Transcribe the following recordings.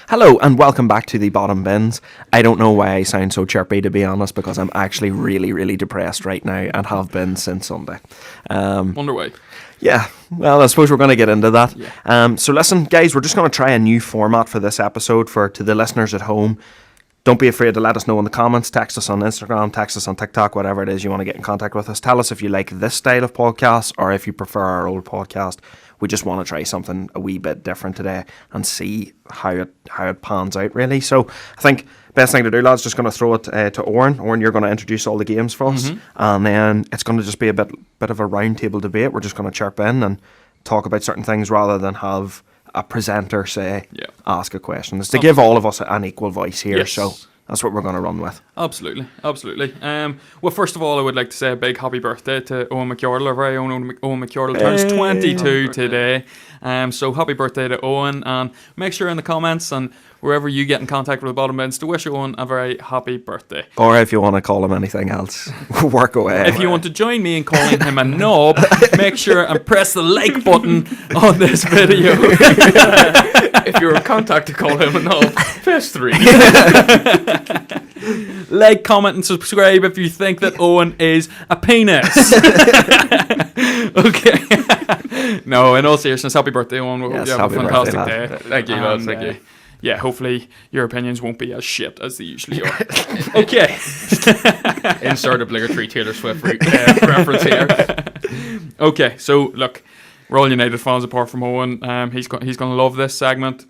Hello and welcome back to the Bottom Bins. I don't know why I sound so chirpy, to be honest, because I'm actually really depressed right now and have been since Sunday. Wonder why. Yeah, well, I suppose we're going to get into that. Yeah. So listen, guys, we're just going to try a new format for this episode to the listeners at home. Don't be afraid to let us know in the comments. Text us on Instagram, text us on TikTok, whatever it is you want to get in contact with us. Tell us if you like this style of podcast or if you prefer our old podcast. We just want to try something a wee bit different today and see how it pans out, really. So I think best thing to do, lads, just going to throw it to Oren. Oren, you're going to introduce all the games for us. And then it's going to just be a bit of a round table debate. We're just going to chirp in and talk about certain things rather than have a presenter ask a question. It's to give all of us an equal voice here. Yes. So that's what we're going to run with. Absolutely. Well, first of all, I would like to say a big happy birthday to Owen McYordle. Our very own Owen McYordle turns 22 today. So happy birthday to Owen, and make sure in the comments and wherever you get in contact with the Bottom Bins to wish Owen a very happy birthday. Or if you want to call him anything else, work away. If you want to join me in calling him a knob, make sure and press the like button on this video. If you're in contact to call him a knob, press 3. Like, comment and subscribe if you think that Owen is a penis. Okay. No, in all seriousness, happy birthday, Owen. We hope you have a fantastic day. Thank you, lads. Thank you. Yeah, hopefully your opinions won't be as shit as they usually are. Okay. Insert obligatory Taylor Swift reference here. Okay, so look, we're all United fans apart from Owen. He's going to love this segment.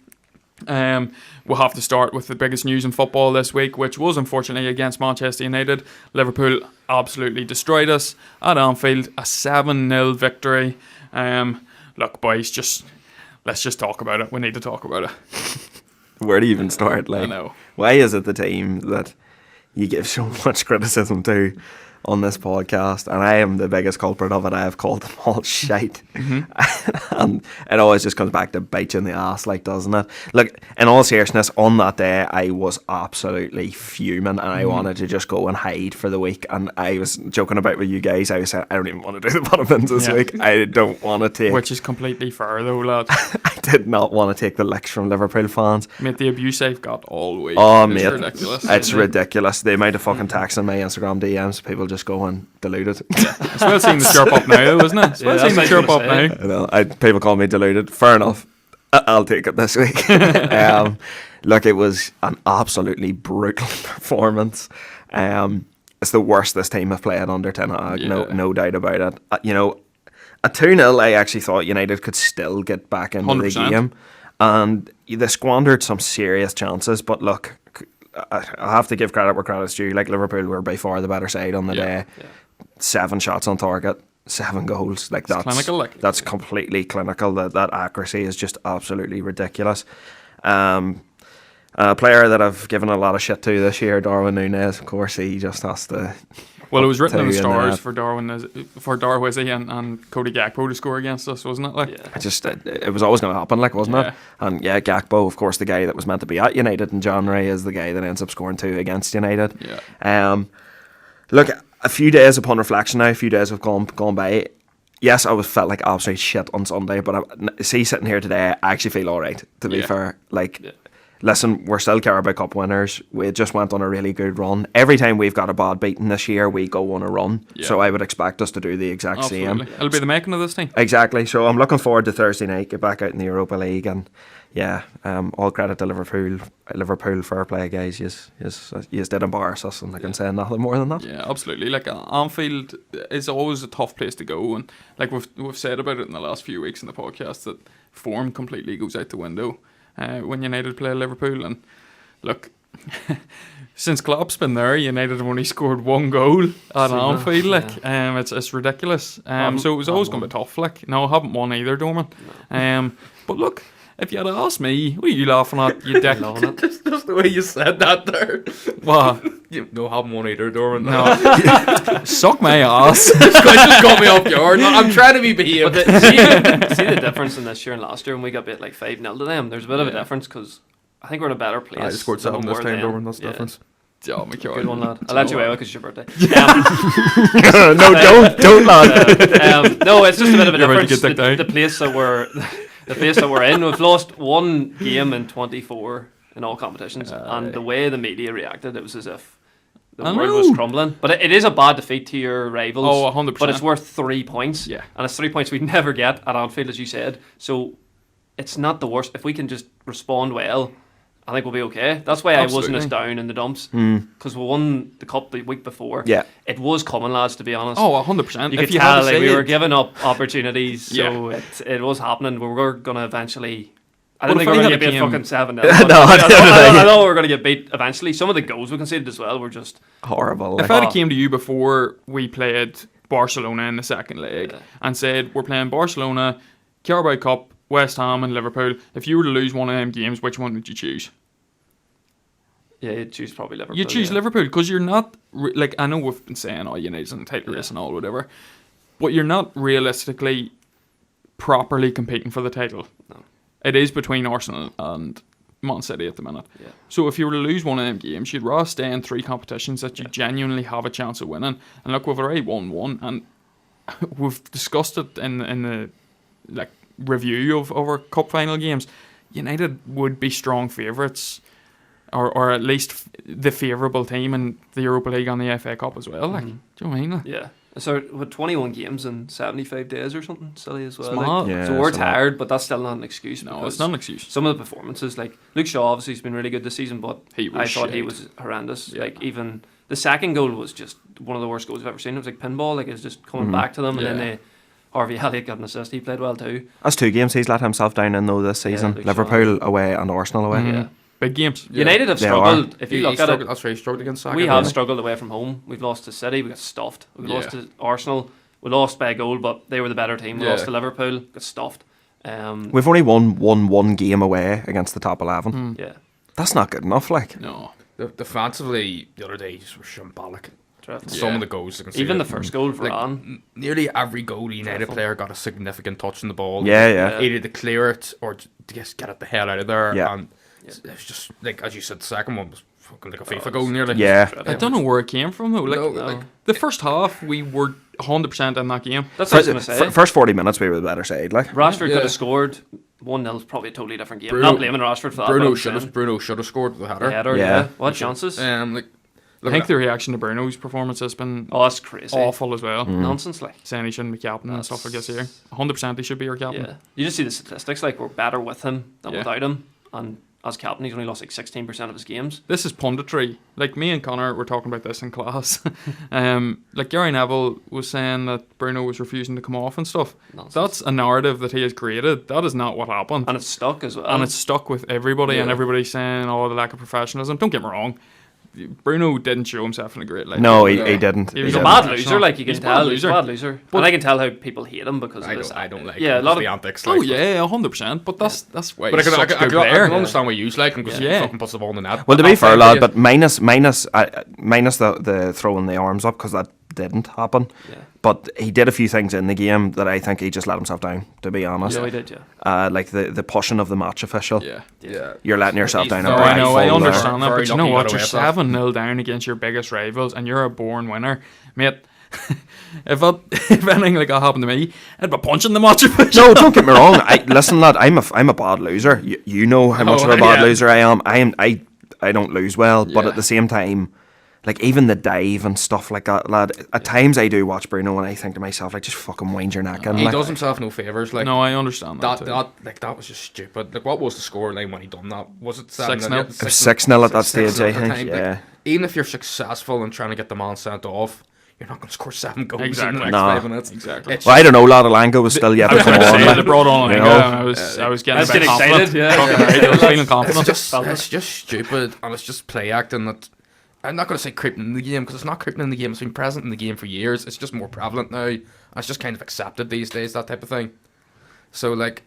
We'll have to start with the biggest news in football this week, which was unfortunately against Manchester United. Liverpool absolutely destroyed us at Anfield, a 7-0 victory. Look, boys, let's just talk about it. We need to talk about it. Where do you even start? I know. Why is it the team that you give so much criticism to on this podcast, and I am the biggest culprit of it? I have called them all shite. And it always just comes back to bite you in the ass, like, doesn't it? Look, in all seriousness, on that day I was absolutely fuming, and I wanted to just go and hide for the week. And I was joking about with you guys. I was saying, I don't even want to do the Bottom Bins this week. I don't want to take, which is completely fair though, lad. I did not want to take the licks from Liverpool fans. Mate, the abuse I've got all week. Oh, it's mate, ridiculous. It's ridiculous. The amount of fucking text in my Instagram DMs, people just going deluded. It's well seen the chirp up now, though, isn't it? It's well seen the chirp up now. People call me deluded. Fair enough. I'll take it this week. Look, it was an absolutely brutal performance. It's the worst this team have played under Ten Hag, no doubt about it. A 2-0, I actually thought United could still get back into 100%. The game. And they squandered some serious chances. But look, I have to give credit where credit's due. Like, Liverpool were by far the better side on the day. Yeah. 7 shots on target, 7 goals. Like, that's clinical, that's completely clinical. That accuracy is just absolutely ridiculous. A player that I've given a lot of shit to this year, Darwin Núñez, of course, he just has to. Well, it was written in the stars for Darwizzy and Cody Gakpo to score against us, wasn't it? Like, it was always going to happen, like, wasn't it? And Gakpo, of course, the guy that was meant to be at United in January, is the guy that ends up scoring 2 against United. Yeah. Look, a few days upon reflection now, a few days have gone by. Yes, I felt like absolute shit on Sunday, but sitting here today, I actually feel all right, to be fair. Listen, we're still Carabao Cup winners. We just went on a really good run. Every time we've got a bad beating this year, we go on a run. Yeah. So I would expect us to do the exact same. It'll be the making of this team. Exactly. So I'm looking forward to Thursday night, get back out in the Europa League, and all credit to Liverpool. Fair play, guys. You did embarrass us, and I can say nothing more than that. Yeah, absolutely. Like, Anfield is always a tough place to go, and like we've said about it in the last few weeks in the podcast, that form completely goes out the window when United play Liverpool. And look, since Klopp's been there, United have only scored 1 goal at Anfield. It's ridiculous. So it was always going to be tough. Like, no, I haven't won either, Dorman. No. But look, if you had asked me, what are you laughing at, you dick? Just the way you said that there. What? No, haven't won either, Dorman. No. Suck my ass. Just got me off guard. I'm trying to be behaved. See the difference in this year and last year when we got beat like 5-0 to them. There's a bit of a difference because I think we're in a better place. I scored 7 this time, Dorman. That's the difference. Oh my God. Good one, lad. I'll let you away because it's your birthday. No, don't, lad. No, it's just a bit of a difference. The place that the phase that we're in. We've lost one game in 24 in all competitions, and the way the media reacted, it was as if the world was crumbling. But it is a bad defeat to your rivals. Oh, 100%. But it's worth 3 points. Yeah. And it's 3 points we'd never get at Anfield, as you said. So it's not the worst. If we can just respond well, I think we'll be okay. That's why I wasn't as down in the dumps. Because we won the cup the week before. Yeah. It was coming, lads, to be honest. Oh, 100%. You could tell like, we were giving up opportunities. So it was happening. We were going to eventually... I didn't think we were going to get beat fucking 7-0. I know we were going to get beat eventually. Some of the goals we conceded as well were just... horrible. If I'd have came to you before we played Barcelona in the second leg and said, we're playing Barcelona, Carabao Cup, West Ham and Liverpool, if you were to lose one of them games, which one would you choose? Yeah, you'd choose probably Liverpool. You choose Liverpool because you're not like, I know we've been saying, oh, United's in the title race and all whatever, but you're not realistically properly competing for the title. No. It is between Arsenal and Man City at the minute. Yeah. So if you were to lose one of them games, you'd rather stay in 3 competitions that you genuinely have a chance of winning. And look, we've already won one, and we've discussed it in the like review of our cup final games. United would be strong favourites, or at least the favourable team in the Europa League and the FA Cup as well. Like, do you know what I mean? Like, Yeah. So with 21 games in 75 days or something silly as well. It's Like, mad. Yeah, so we're it's a lot. tired, but that's still not an excuse. no, because it's not an excuse. Some of the performances, like Luke Shaw, obviously has been really good this season, but I thought he shit. was horrendous. Yeah. Like even the second goal was just one of the worst goals I've ever seen. It was like pinball, like it's just coming back to them, and then Harvey Elliott got an assist. He played well too. That's 2 games he's let himself down in though this season. Luke Liverpool away and Arsenal away. Yeah. Big games. United have They struggled. If you He look at struggled, it, that's right, he struggled against Saka. we have struggled away from home. We've lost to City. We got stuffed. We lost to Arsenal. We lost by a goal, but they were the better team. We lost to Liverpool. Got stuffed. We've only won one game away against the top 11. Yeah. That's not good enough. Like, No. Defensively, the other day just were shambolic. Dreadful. Some of the goals you can see. Even the first goal for Varane. Nearly every goal United Dreadful. player got a significant touch on the ball. yeah. Either to clear it or to just get it the hell out of there. Yeah. And it was just, like, as you said, the second one was fucking like a FIFA goal nearly. Yeah. I don't know where it came from though. Like, No, like, the first half, we were 100% in that game. That's what I was going to say. First 40 minutes we were the better side. Like, Rashford Yeah. could have scored 1-0. Is probably a totally different game. Bruno- Not blaming Rashford for that. Bruno but should I'm have scored the header. saying, header, Yeah. yeah. What chances? Like, I think the reaction to Bruno's performance has been Oh, that's crazy. awful as well. Nonsense, like. Saying he shouldn't be captain and stuff like this here. 100% he should be your captain. Yeah. You just see the statistics. Like we're better with him than Yeah. without him. And as captain, he's only lost like 16% of his games. This is punditry. Like, me and Connor were talking about this in class. Like, Gary Neville was saying that Bruno was refusing to come off and stuff. Nonsense. That's a narrative that he has created. That is not what happened. And it's stuck as well. And it's stuck with everybody, and everybody's saying, oh, the lack of professionalism. Don't get me wrong. Bruno didn't show himself in a great light. no, he didn't. He He was He's a didn't. bad Professional. loser, like you can He's a tell. bad He's a loser. bad loser. And I can tell how people hate him because of I this. don't like Yeah, a lot the of antics. Oh, Like, yeah, 100%. But that's why But he's such a good player. I can understand why you like him because he Yeah. fucking puts the ball in the net. Well, to be I'll fair, say lad, you. but minus the throwing the arms up, because that didn't happen. Yeah. But he did a few things in the game that I think he just let himself down, to be honest. Yeah, he did, yeah. Like the pushing of the match official. Yeah. Yeah. You're letting yourself He's down a very- No, I bright know, I full there. understand that, Very but you know lucky he what? got You're away with that. 7-0 down against your biggest rivals, and you're a born winner. Mate, if anything like that happened to me, I'd be punching the match official. No, don't get me wrong. Listen, lad, I'm a bad loser. You know how much of a bad yeah. loser I am. I don't lose well, but Yeah. at the same time, like even the dive and stuff like that, lad. At times I do watch Bruno and I think to myself, like, just fucking wind your neck in. He Like, does himself no favours. Like No, I understand that. that was just stupid. Like, what was the scoreline when he done that? Was it 6-0? 7-0? It was 6-0 at that 6-0 stage, at I the think. time. Yeah. Like, even if you're successful in trying to get the man sent off, you're not going to score 7 goals in Exactly. the next Nah. 5 minutes. Exactly. It's Well, I don't know. Lad Alanga was still yet to come on. They like, brought on you Olinga, know. and I was getting I was a bit getting confident. excited, yeah. Fucking right, I was feeling confident. it's just stupid, and it's just play acting that. I'm not going to say creeping in the game, because it's not creeping in the game. It's been present in the game for years. It's just more prevalent now. And it's just kind of accepted these days, that type of thing. So, like,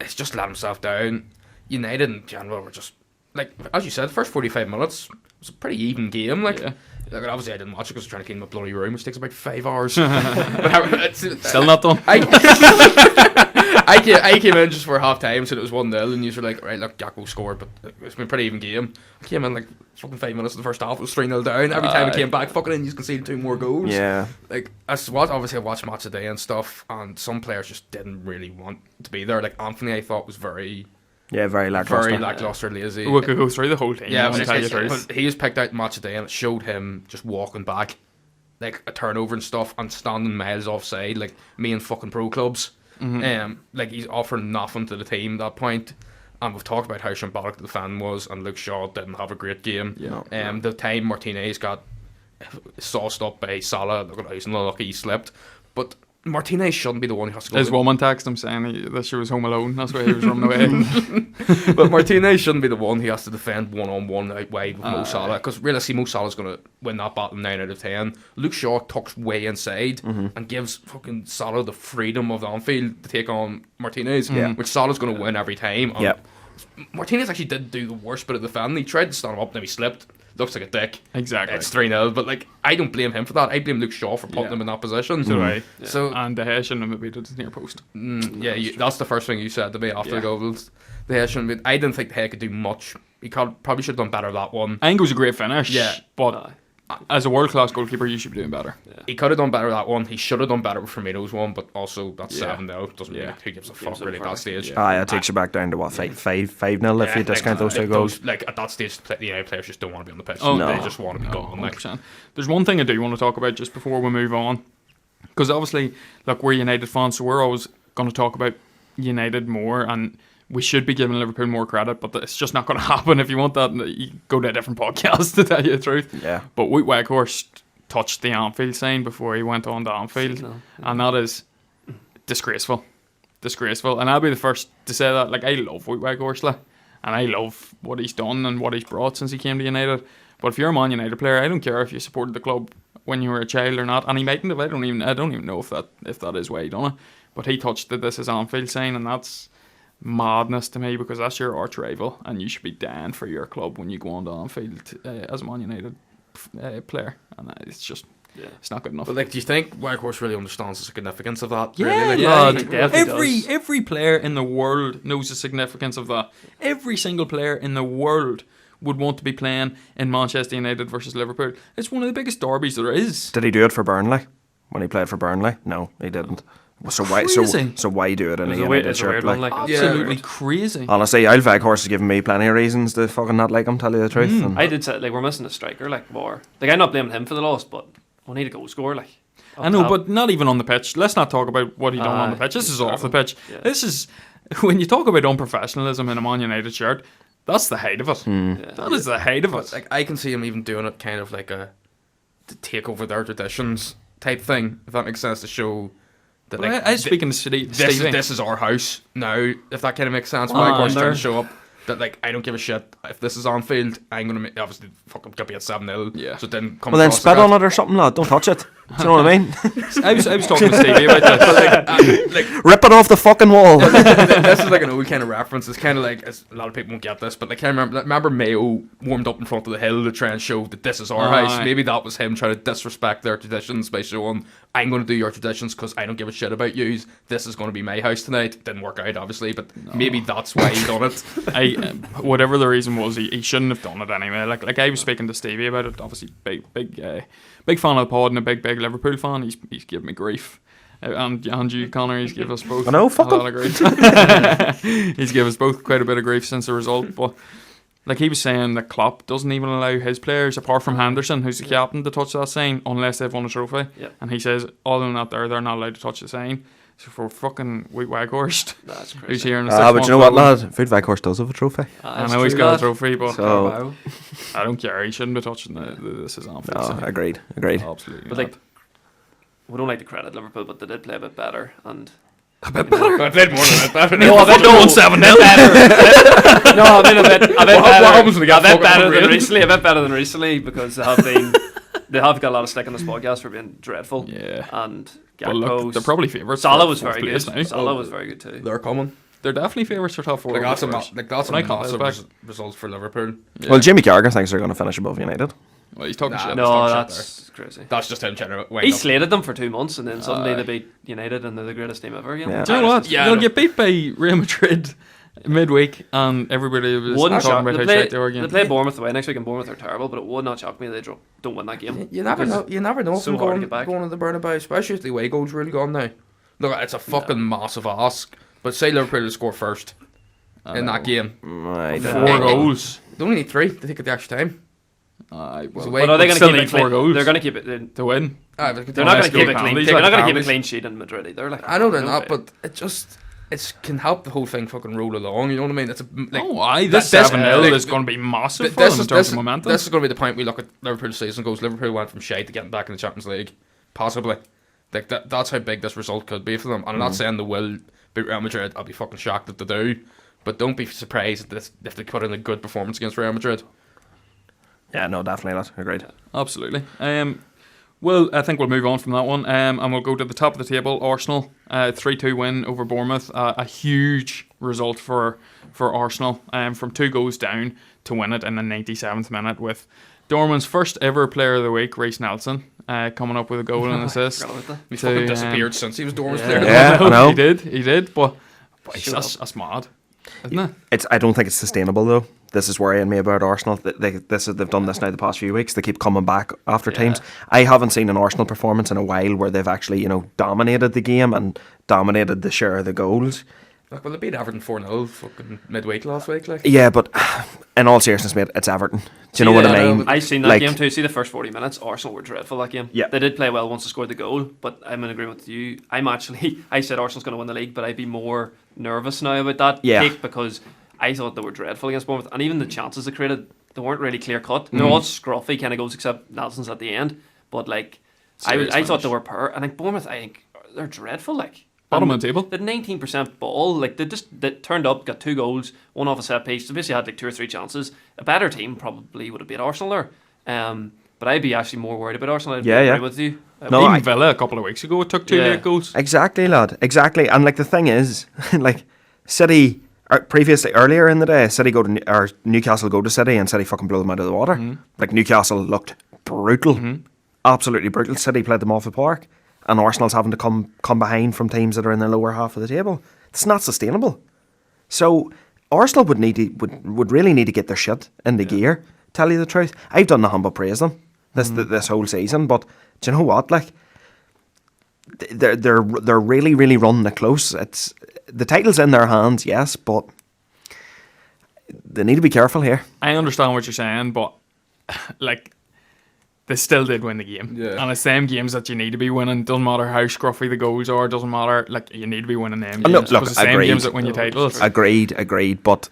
it's just let himself down. United in general were just, like, as you said, the first 45 minutes was a pretty even game. Like, Yeah. like, obviously I didn't watch it because I was trying to clean my bloody room, which takes about 5 hours. But Still not done. I I came in just for half time, so it was 1-0, and you were like, right, look, Gakpo scored, but it's been a pretty even game. I came in like fucking 5 minutes in the first half, it was 3-0 down. Every time I came back, fucking in, you conceded 2 more goals. Yeah. Like, obviously I watched Match of the Day and stuff, and some players just didn't really want to be there. Like Anthony, I thought was very lackluster, lazy. We could go through the whole team. Yeah, but he was picked out in Match of the Day, and it showed him just walking back, like a turnover and stuff, and standing miles offside, like me and fucking pro clubs. Like he's offering nothing to the team at that point. And we've talked about how shambolic the fan was, and Luke Shaw didn't have a great game. Yeah. The time Martinez got sauced up by Salah, look at how unlucky he slipped. But Martinez shouldn't be the one who has to go. His woman texted him saying that she was home alone. That's why he was running away. But Martinez shouldn't be the one who has to defend one-on-one out wide with Mo Salah, because realistically Mo Salah's going to win that battle 9 out of 10. Luke Shaw tucks way inside and gives fucking Salah the freedom of the Anfield to take on Martinez, which Salah's going to win every time. Martinez actually did do the worst bit of the defending. He tried to stand him up, then he slipped. Looks like a dick. Exactly. It's 3-0, but like I don't blame him for that. I blame Luke Shaw for putting him in that position. So and De Gea shouldn't have beat it near post. That's the first thing you said to me after the goals. De Gea shouldn't be. I didn't think De Gea could do much. He probably should have done better that one. I think it was a great finish. Yeah, but as a world class goalkeeper, you should be doing better. Yeah. He could have done better that one. He should have done better with Firmino's one, but also that's 7-0. Doesn't really, who gives a fuck really at that stage? It takes you back down to what 5-0 if you discount those 2 goals. Like at that stage, the United players just don't want to be on the pitch. They just want to be gone. 100%. There's one thing I do want to talk about just before we move on, because obviously, look, we're United fans, so we're always going to talk about United more, and we should be giving Liverpool more credit, but it's just not going to happen. If you want that, you go to a different podcast, to tell you the truth. Yeah. But Wout Weghorst touched the Anfield sign before he went on to Anfield, and that is disgraceful. And I'll be the first to say that. Like, I love Wout Weghorst, and I love what he's done and what he's brought since he came to United. But if you're a Man United player, I don't care if you supported the club when you were a child or not, and he mightn't have. I don't even know if that is why he done it. But he touched the "This is Anfield" sign, and that's madness to me, because that's your arch rival, and you should be dying for your club when you go on to Anfield as a Man United player, and it's just it's not good enough. But like, do you think Weghorst really understands the significance of that? Yeah, really? Every player in the world knows the significance of that. Every single player in the world would want to be playing in Manchester United versus Liverpool. It's one of the biggest derbies there is. Did he do it for Burnley when he played for Burnley? No, he didn't. So why do it in a United shirt? Absolutely crazy. Honestly, Weghorst has given me plenty of reasons to fucking not like him, tell you the truth. I did say, like, we're missing a striker, like, more. Like, I'm not blaming him for the loss, but we need a goal scorer, like. I know, but not even on the pitch. Let's not talk about what he done on the pitch. This is off the pitch. Yeah. This is, when you talk about unprofessionalism in a Man United shirt, that's the height of it. That is the height of it. Like, I can see him even doing it kind of like to take over their traditions type thing, if that makes sense, to show that, like, I was speaking to Stevie. This is our house now, if that kind of makes sense. Weghorst trying to show up that, like, I don't give a shit if this is Anfield. I'm gonna obviously fucking get me at 7-0. Yeah. So then come. Well, then spit on it or something, lad. Don't touch it. Do you know what I mean? I was talking to Stevie about this. Like, rip it off the fucking wall. This is like an old kind of reference. It's kind of like, a lot of people won't get this, but like, I remember Mayo warmed up in front of the hill to try and show that this is our house. Maybe that was him trying to disrespect their traditions by showing, I'm going to do your traditions because I don't give a shit about you. This is going to be my house tonight. Didn't work out, obviously, but maybe that's why he done it. Whatever the reason was, he shouldn't have done it anyway. Like I was speaking to Stevie about it. Obviously, big fan of the pod and a big Liverpool fan. He's given me grief. And you, Connor, he's given us both a lot of grief. He's given us both quite a bit of grief since the result. But like, he was saying that Klopp doesn't even allow his players, apart from Henderson, who's the captain, to touch that sign unless they've won a trophy. Yep. And he says, other than that, they're not allowed to touch the sign. So for fucking Wout Weghorst, that's crazy. Who's here in the but you know what, lad? Wout Weghorst does have a trophy. I know he's got a trophy, but so, I don't care. He shouldn't be touching this is Anfield. No, agreed. Absolutely. But like, we don't like to credit Liverpool, but they did play a bit better, and a bit better. I played more than a bit better. No, I don't 7-0. No, I mean a bit better. What happens when they get a bit better than recently? A bit better than recently, because they have got a lot of stick on this podcast for being dreadful. Yeah. And but look, they're probably favourites. Salah was very good. Salah was very good too. They're coming. They're definitely favourites for top 4. That's a massive result for Liverpool. Yeah. Well, Jimmy Carragher thinks they're going to finish above United. Well, he's talking shit. No, He's talking that's crazy. That's just him trying to. He slated them for 2 months, and then suddenly they beat United, and they're the greatest team ever again. Yeah. Do you know what? Yeah, They'll no. get beat by Real Madrid midweek, and everybody was Wouldn't talking shock about me. how They shit they were again. play Bournemouth away next week, and Bournemouth are terrible, but it would not shock me if they don't win that game. You never know. You never know. So From hard to going, get back. going to the Bernabeu, especially if the away goal's really gone now. Look, it's a fucking massive ask. But say Liverpool will score first in that game. I don't 4 know. goals. They only need 3 to take it the extra time. Well, It's But are they going to still keep need it 4 clean? goals. They're going to keep it. to win. They're They're not going to keep it clean. penalties, They're like not going to keep a penalties. clean sheet in Madrid either. Like, I know they're no not, way. but it can help the whole thing fucking roll along. You know what I mean? It's This 7-0 is going to be massive for them in terms of momentum. This is going to be the point we look at Liverpool's season goes. Liverpool went from shite to getting back in the Champions League, possibly. Like that's how big this result could be for them. I'm not saying they will beat Real Madrid. I'll be fucking shocked if they do, but don't be surprised if they put in a good performance against Real Madrid. Yeah, no, definitely not. Agreed. Absolutely. Well, I think we'll move on from that one, and we'll go to the top of the table. Arsenal, 3-2 win over Bournemouth. A huge result for Arsenal, from 2 goals down to win it in the 97th minute with Dortmund's first ever Player of the Week, Reece Nelson, coming up with a goal and assist. Forgot about that. He's fucking disappeared since he was Dortmund's player. Yeah, I know. He did, but Shut that's mad, isn't it? I don't think it's sustainable though. This is worrying me about Arsenal. They've done this now the past few weeks. They keep coming back after teams. I haven't seen an Arsenal performance in a while where they've actually, dominated the game and dominated the share of the goals. Like, well, they beat Everton 4-0 fucking midweek last week. Like, Yeah, but in all seriousness, mate, it's Everton. Do you know what I mean? I seen that Like- game too. See the first 40 minutes. Arsenal were dreadful that game. Yeah. They did play well once they scored the goal, but I'm in agreement with you. I said Arsenal's going to win the league, but I'd be more nervous now about that take because I thought they were dreadful against Bournemouth, and even the chances they created, they weren't really clear cut. They're all scruffy kind of goals, except Nelson's at the end. But like, I thought they were poor, and like Bournemouth, I think they're dreadful. Like. Bottom of the table. The 19% ball, like they turned up, got 2 goals, 1 off a set piece. They basically had like 2 or 3 chances. A better team probably would have beat Arsenal there. But I'd be actually more worried about Arsenal. I'd agree with you. No, Even Villa a couple of weeks ago, it took 2 late goals. Exactly, lad. Exactly. And like the thing is, like City, earlier in the day, Newcastle go to City and City fucking blow them out of the water. Like Newcastle looked brutal, absolutely brutal. City played them off the park. And Arsenal's having to come behind from teams that are in the lower half of the table. It's not sustainable. So Arsenal would really need to get their shit in the gear. Tell you the truth, I've done the humble praise them this whole season. But do you know what? Like they're really really running it close. It's the title's in their hands, yes, but they need to be careful here. I understand what you're saying, but like. They still did win the game. Yeah. And it's them games that you need to be winning. Doesn't matter how scruffy the goals are. Doesn't matter. Like, you need to be winning them games. Look, because it's the same agreed. games that win you titles. Agreed. But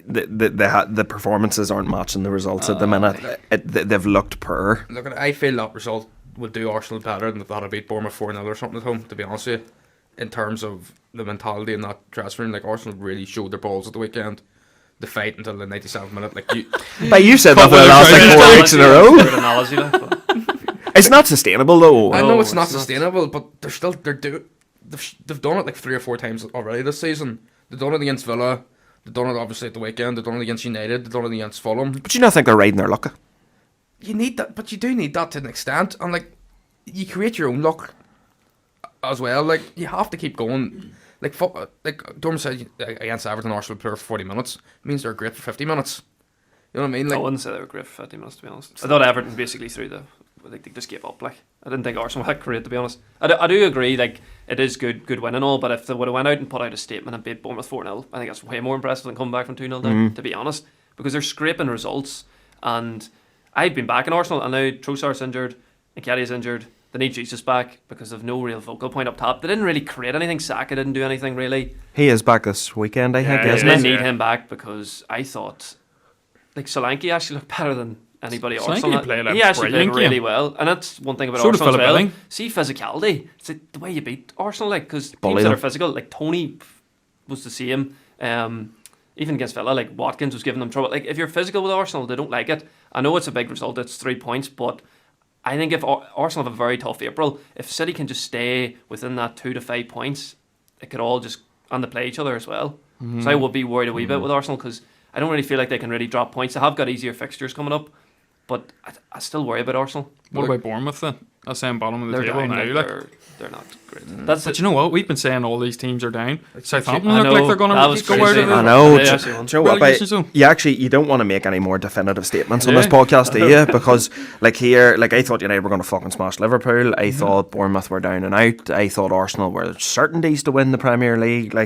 the performances aren't matching the results at the minute. They've looked poor. look, I feel that result would do Arsenal better than if they had beat Bournemouth 4-0 or something at home, to be honest with you. In terms of the mentality in that dressing room, like Arsenal really showed their balls at the weekend. The fight until the 97th minute. Like You said that for the last like 4 weeks in a row. Good analogy, like, but It's not sustainable though. I know it's it's not not. sustainable, but they've done it like 3 or 4 times already this season. They've done it against Villa. They've done it obviously at the weekend. They've done it against United. They've done it against Fulham. But you don't think they're riding their luck? You need that, but you do need that to an extent, and like you create your own luck as well. Like you have to keep going. Like Dorman said against Everton, Arsenal play for 40 minutes. It means they're great for 50 minutes. You know what I mean? I Like wouldn't say they were great for 50 minutes, to be honest. I thought Everton basically they just gave up. Like I didn't think Arsenal were that great, to be honest. I do agree, like it is good win and all, but if they would have went out and put out a statement and beat Bournemouth 4-0, I think that's way more impressive than coming back from 2-0 down, to be honest, because they're scraping results. And I've been back in Arsenal, and now Trossard's injured, Nketiah's injured. They need Jesus back because they've no real focal point up top. They didn't really create anything. Saka didn't do anything really. He is back this weekend, I think, They isn't didn't he? need him back because I thought like Solanke actually looked better than anybody else. Solanke played a He actually played brilliant really game. well, and that's one thing about So did Arsenal as Philip well. Billing. See physicality. It's like the way you beat Arsenal, like because Bully teams that are them. physical, like Tony was the same. Even against Villa, like Watkins was giving them trouble. Like if you're physical with Arsenal, they don't like it. I know it's a big result. It's 3 points, but I think if Arsenal have a very tough April, if City can just stay within that 2 to 5 points, it could all just and they play each other as well. So I would be worried a wee bit with Arsenal because I don't really feel like they can really drop points. They have got easier fixtures coming up, But I still worry about Arsenal. What about Bournemouth then? I say bottom of the They're table down, now. like, Like, they're not great. but you know what? We've been saying all these teams are down. Southampton I look like know, they're going that to was go out crazy. of the I know. Yeah, Do actually you won. know what? relegation zone. You don't want to make any more definitive statements on Yeah. this podcast, do you? Because I thought United were going to fucking smash Liverpool. I thought Bournemouth were down and out. I thought Arsenal were certainties to win the Premier League.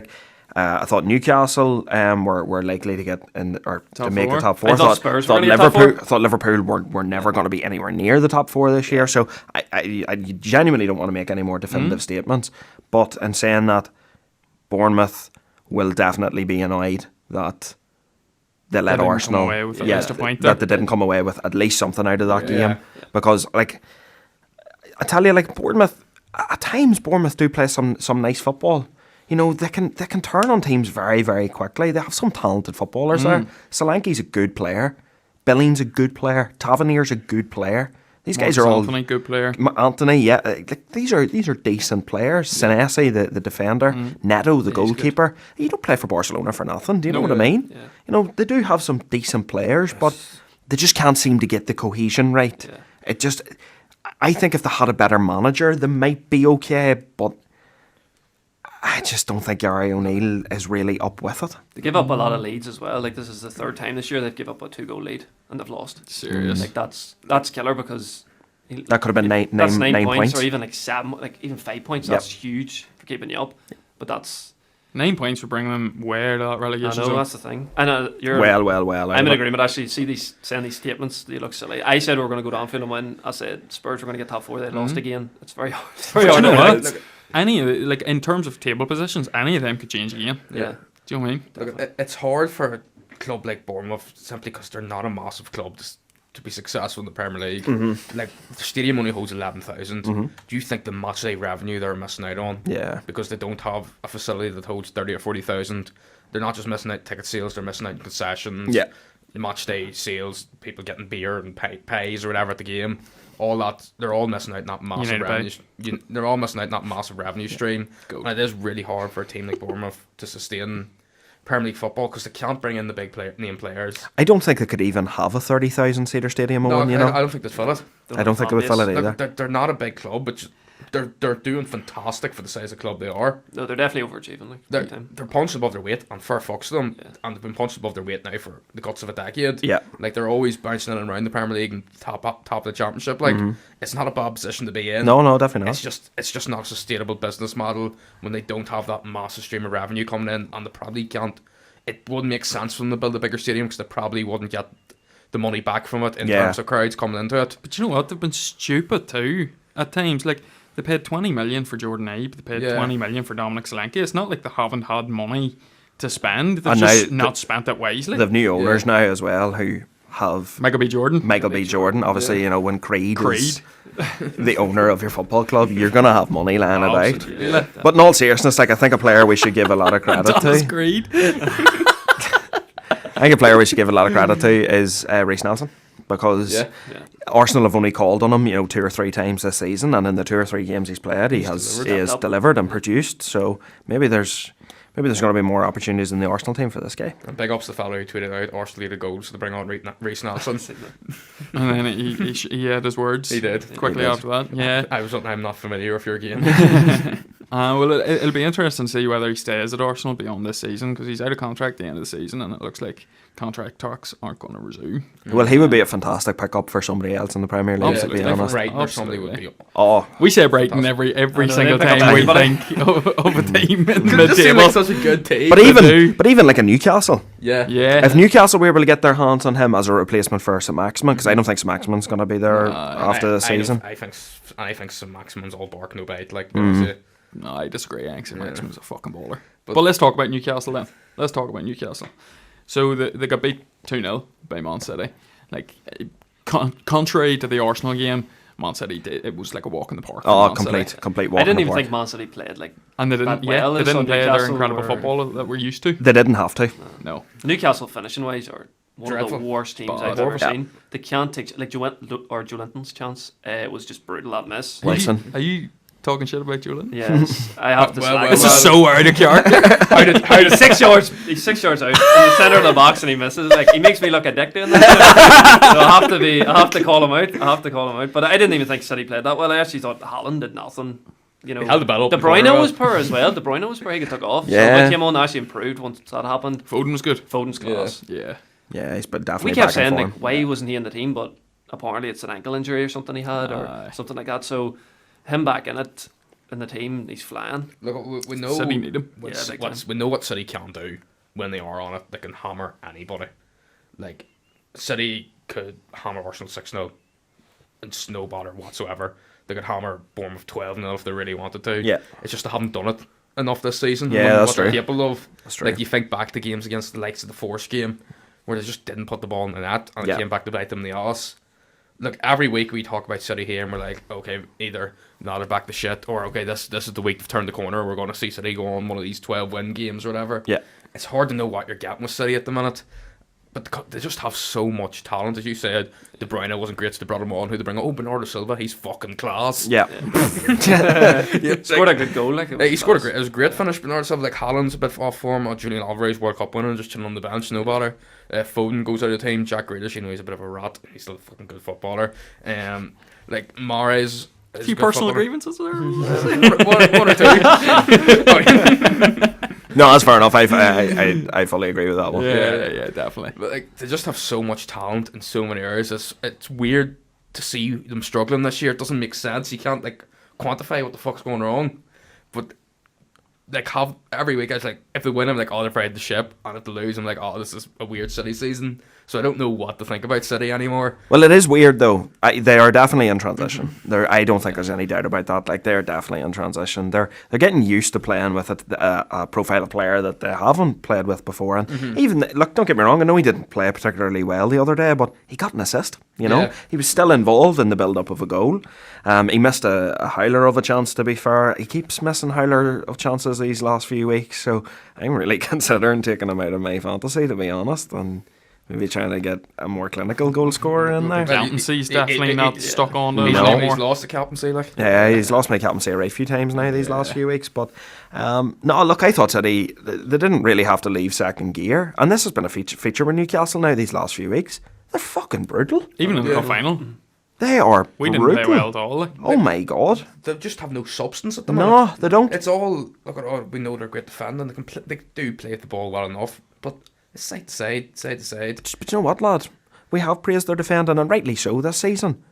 I thought Newcastle were likely to get in or to Top make four. the top four. I thought Spurs were gonna get top Liverpool. four. Thought Liverpool were never going to be anywhere near the top four this year. So I genuinely don't want to make any more definitive statements. But in saying that, Bournemouth will definitely be annoyed that they let didn't come Arsenal, away with at least a point that there. they didn't come away with at least something out of that Yeah. game. Because I tell you, Bournemouth at times Bournemouth do play some nice football. You know, they can turn on teams very, very quickly. They have some talented footballers there. Solanke's a good player. Billing's a good player. Tavernier's a good player. These guys are all Anthony, good player. Anthony, yeah, these are decent players. Senesi, the defender, Neto, the goalkeeper. You don't play for Barcelona for nothing. Do you know what I mean? Yeah. You know, they do have some decent players, but they just can't seem to get the cohesion right. Yeah. I think if they had a better manager, they might be okay, but I just don't think Gary O'Neill is really up with it. They give up a lot of leads as well. Like, this is the third time this year they've given up a 2-goal lead and they've lost. Serious. Like, that's killer because That could have been nine that's nine points. or even like 7, like even 5 points. Yep. That's huge for keeping you up. But that's 9 points would bring them where to that I relegation know zone. that's the thing. And you're Well. I'm in agreement. Actually, saying these statements, they look silly. I said we were going to go down field and win. I said Spurs were going to get top four. They lost again. It's very hard. It's very But hard. you know to what? predict. Any in terms of table positions, any of them could change again. Yeah. Do you know what I mean? Look, it's hard for a club like Bournemouth simply because they're not a massive club to be successful in the Premier League. Like, the stadium only holds 11,000. Do you think the match day revenue they're missing out on? Yeah. Because they don't have a facility that holds 30 or 40,000. They're not just missing out ticket sales, they're missing out concessions. Yeah. The match day sales, people getting beer and pies or whatever at the game. All that, they're all missing out in that massive United revenue. They're all missing out in that massive revenue stream. And it is really hard for a team like Bournemouth to sustain Premier League football because they can't bring in the big name players. I don't think they could even have a 30,000 seater stadium. No, Owen, you know? I don't think they'd fill it. I don't think they would fill it either. Look, they're not a big club, but they're doing fantastic for the size of club they are. No, they're definitely overachieving. Like, They're, big time. they're punched above their weight, and fair fucks to them. And they've been punched above their weight now for the guts of a decade. Yeah. Like, they're always bouncing in and around the Premier League and top of the Championship. Like, it's not a bad position to be in. No, definitely not. It's just not a sustainable business model when they don't have that massive stream of revenue coming in, and they probably can't. It wouldn't make sense for them to build a bigger stadium because they probably wouldn't get the money back from it in terms of crowds coming into it. But you know what? They've been stupid too at times. Like, they paid 20 million for Jordan Ibe. They paid 20 million for Dominic Solanke. It's not like they haven't had money to spend. They've And just now not spent it wisely. They've new owners now as well who have Michael B. Jordan. Michael B. Jordan. Obviously, you know, when Creed is the owner of your football club, you're going to have money lying about. Absolutely. But in all seriousness, I think a player we should give a lot of credit Thomas to. Creed. I think a player we should give a lot of credit to is Reece Nelson. Because Arsenal have only called on him, 2 or 3 times this season, and in the 2 or 3 games he's played, he has delivered and produced. So maybe there's going to be more opportunities in the Arsenal team for this guy. And big ups to the fellow who tweeted out Arsenal needed goals to bring on Reece Nelson. And then he had his words. He did. Quickly He did. after that. Yeah. I'm not familiar with your game. Well, it'll be interesting to see whether he stays at Arsenal beyond this season because he's out of contract at the end of the season and it looks like contract talks aren't going to resume. Well, he would be a fantastic pickup for somebody else in the Premier League, to be Absolutely. honest. Brighton or somebody would be. Oh, We say Brighton every single they pick up time we anybody. think of a team in They the just seem table. like such a good team. but do. even like a Newcastle. yeah. Yeah. If Newcastle were able to get their hands on him as a replacement for St Maximin, because I don't think St Maximin's going to be there after the season. I think St Maximin's all bark no bite. Like, No, I disagree. I think St. Maximin's a fucking baller. But let's talk about Newcastle then. Let's talk about Newcastle. So they got beat 2-0 by Man City. Like, contrary to the Arsenal game, Man City it was like a walk in the park. for Oh, Man City. complete walk I in didn't the even park. think Man City played like And they that didn't. well. They They didn't saw play their Newcastle incredible were- football that we're used to. They didn't have to. No. Newcastle finishing wise are one Dreadful. of the worst teams Bad. I've ever Yeah. seen. They can't take like Joelinton's chance. It was just brutal that miss. Listen, Are you talking shit about Julian. Yes, I have to. This is so out of character. How did 6 yards? He's 6 yards out in the center of the box and he misses. Like he makes me look a dick doing that. So I have to call him out. But I didn't even think City played that well. I actually thought Haaland did nothing. You know, He held the ball up De in the corner Bruyne well. was poor as well. De Bruyne was poor. He took off. Yeah. So he came on, actually improved once that happened. Foden was good. Foden's class. Yeah. Yeah, he's been definitely We kept back saying in like, form. why wasn't he in the team? But apparently it's an ankle injury or something he had or something like that. So him back in it in the team, he's flying. Look, we know City need him. we know what City can do when they are on it. They can hammer anybody. Like City could hammer Arsenal 6-0 and no bother whatsoever. They could hammer Bournemouth 12-0 if they really wanted to. Yeah. It's just they haven't done it enough this season. Yeah, that's what they're true. capable of. That's true. Like you think back to games against the likes of the Force game where they just didn't put the ball in the net and it came back to bite them in the ass. Look, every week we talk about City here and we're like, okay, either now they're back to shit or okay, this is the week they've turned the corner. We're going to see City go on one of these 12-win games or whatever. Yeah. It's hard to know what you're getting with City at the minute. But they just have so much talent, as you said. De Bruyne wasn't great, so they brought him on. Who they bring? Oh, Bernardo Silva, he's fucking class. Yeah. Scored a good goal. Like it was He scored class. it was a great finish. Bernardo Silva, like Haaland's a bit off form. Or Julian Alvarez, World Cup winner, just chilling on the bench, no bother. Foden goes out of the team. Jack Grealish, you know, he's a bit of a rat. He's still a fucking good footballer. Like Mahrez. A few personal grievances there. one or two. No, that's fair enough. I fully agree with that one. Yeah, definitely. But like they just have so much talent in so many areas. It's weird to see them struggling this year. It doesn't make sense. You can't like quantify what the fuck's going wrong. But like have every week, I was like, if they win, I'm like, oh, they've righted the ship, and if they lose, I'm like, oh, this is a weird City season. So I don't know what to think about City anymore. Well, it is weird though. They are definitely in transition. I don't think there's any doubt about that. Like they're definitely in transition. They're getting used to playing with a profile of player that they haven't played with before. And even look, don't get me wrong. I know he didn't play particularly well the other day, but he got an assist. You know, he was still involved in the build-up of a goal. He missed a howler of a chance. To be fair, he keeps missing howler of chances these last few weeks. So I'm really considering taking him out of my fantasy, to be honest, and maybe trying to get a more clinical goal scorer in there. Captaincy's definitely not stuck on to He's anymore. lost the captaincy, like. Yeah, he's lost my captaincy a right few times now these last few weeks. But no, look, I thought City, they didn't really have to leave second gear. And this has been a feature with Newcastle now these last few weeks. They're fucking brutal. Even in the cup final, They are we brutal. didn't play well at all. Like. Oh my God. They just have no substance at the minute. No, they don't. It's all look at we know they're great defending. They do play the ball well enough, but it's side to side. But you know what, lad? We have praised their defending, and rightly so this season.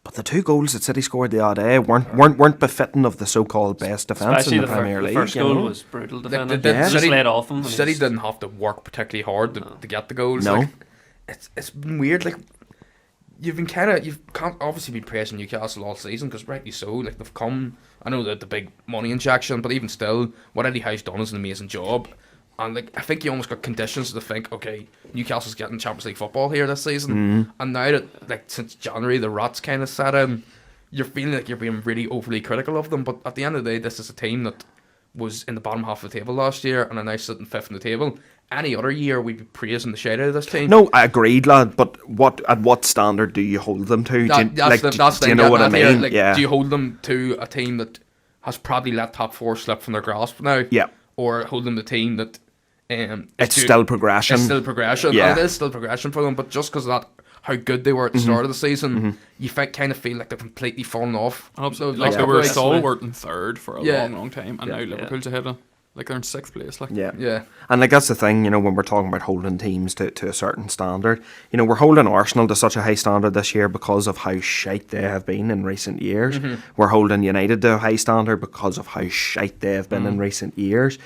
But the 2 goals that City scored the other day weren't befitting of the so-called best defence in the Premier League. The first you goal know? was brutal defending. They Just laid off him. City didn't have to work particularly hard to get the goals. No. Like, it's been weird. Like you've can't obviously been praising Newcastle all season because rightly so. Like they've come. I know that the big money injection, but even still, what Eddie Howe's done is an amazing job. And like I think you almost got conditions to think, okay, Newcastle's getting Champions League football here this season, and now that like since January the rats kind of set in, you're feeling like you're being really overly critical of them. But at the end of the day, this is a team that was in the bottom half of the table last year and are now sitting 5th in the table. Any other year we'd be praising the shit out of this team. No, I agreed, lad. But at what standard do you hold them to? Do you know what I mean? Like, do you hold them to a team that has probably let top 4 slip from their grasp now? Yeah. Or hold them to a team that it's still progression. It's still progression. Yeah. And it is still progression for them, but just because of that, how good they were at the start of the season, you kind of feel like they've completely fallen off. Absolutely. Like they were stalwart in 3rd for a long time, and now Liverpool's ahead of. Like they're in 6th place. Like Yeah. And like that's the thing, you know, when we're talking about holding teams to a certain standard, you know, we're holding Arsenal to such a high standard this year because of how shite they have been in recent years. We're holding United to a high standard because of how shite they have been in recent years.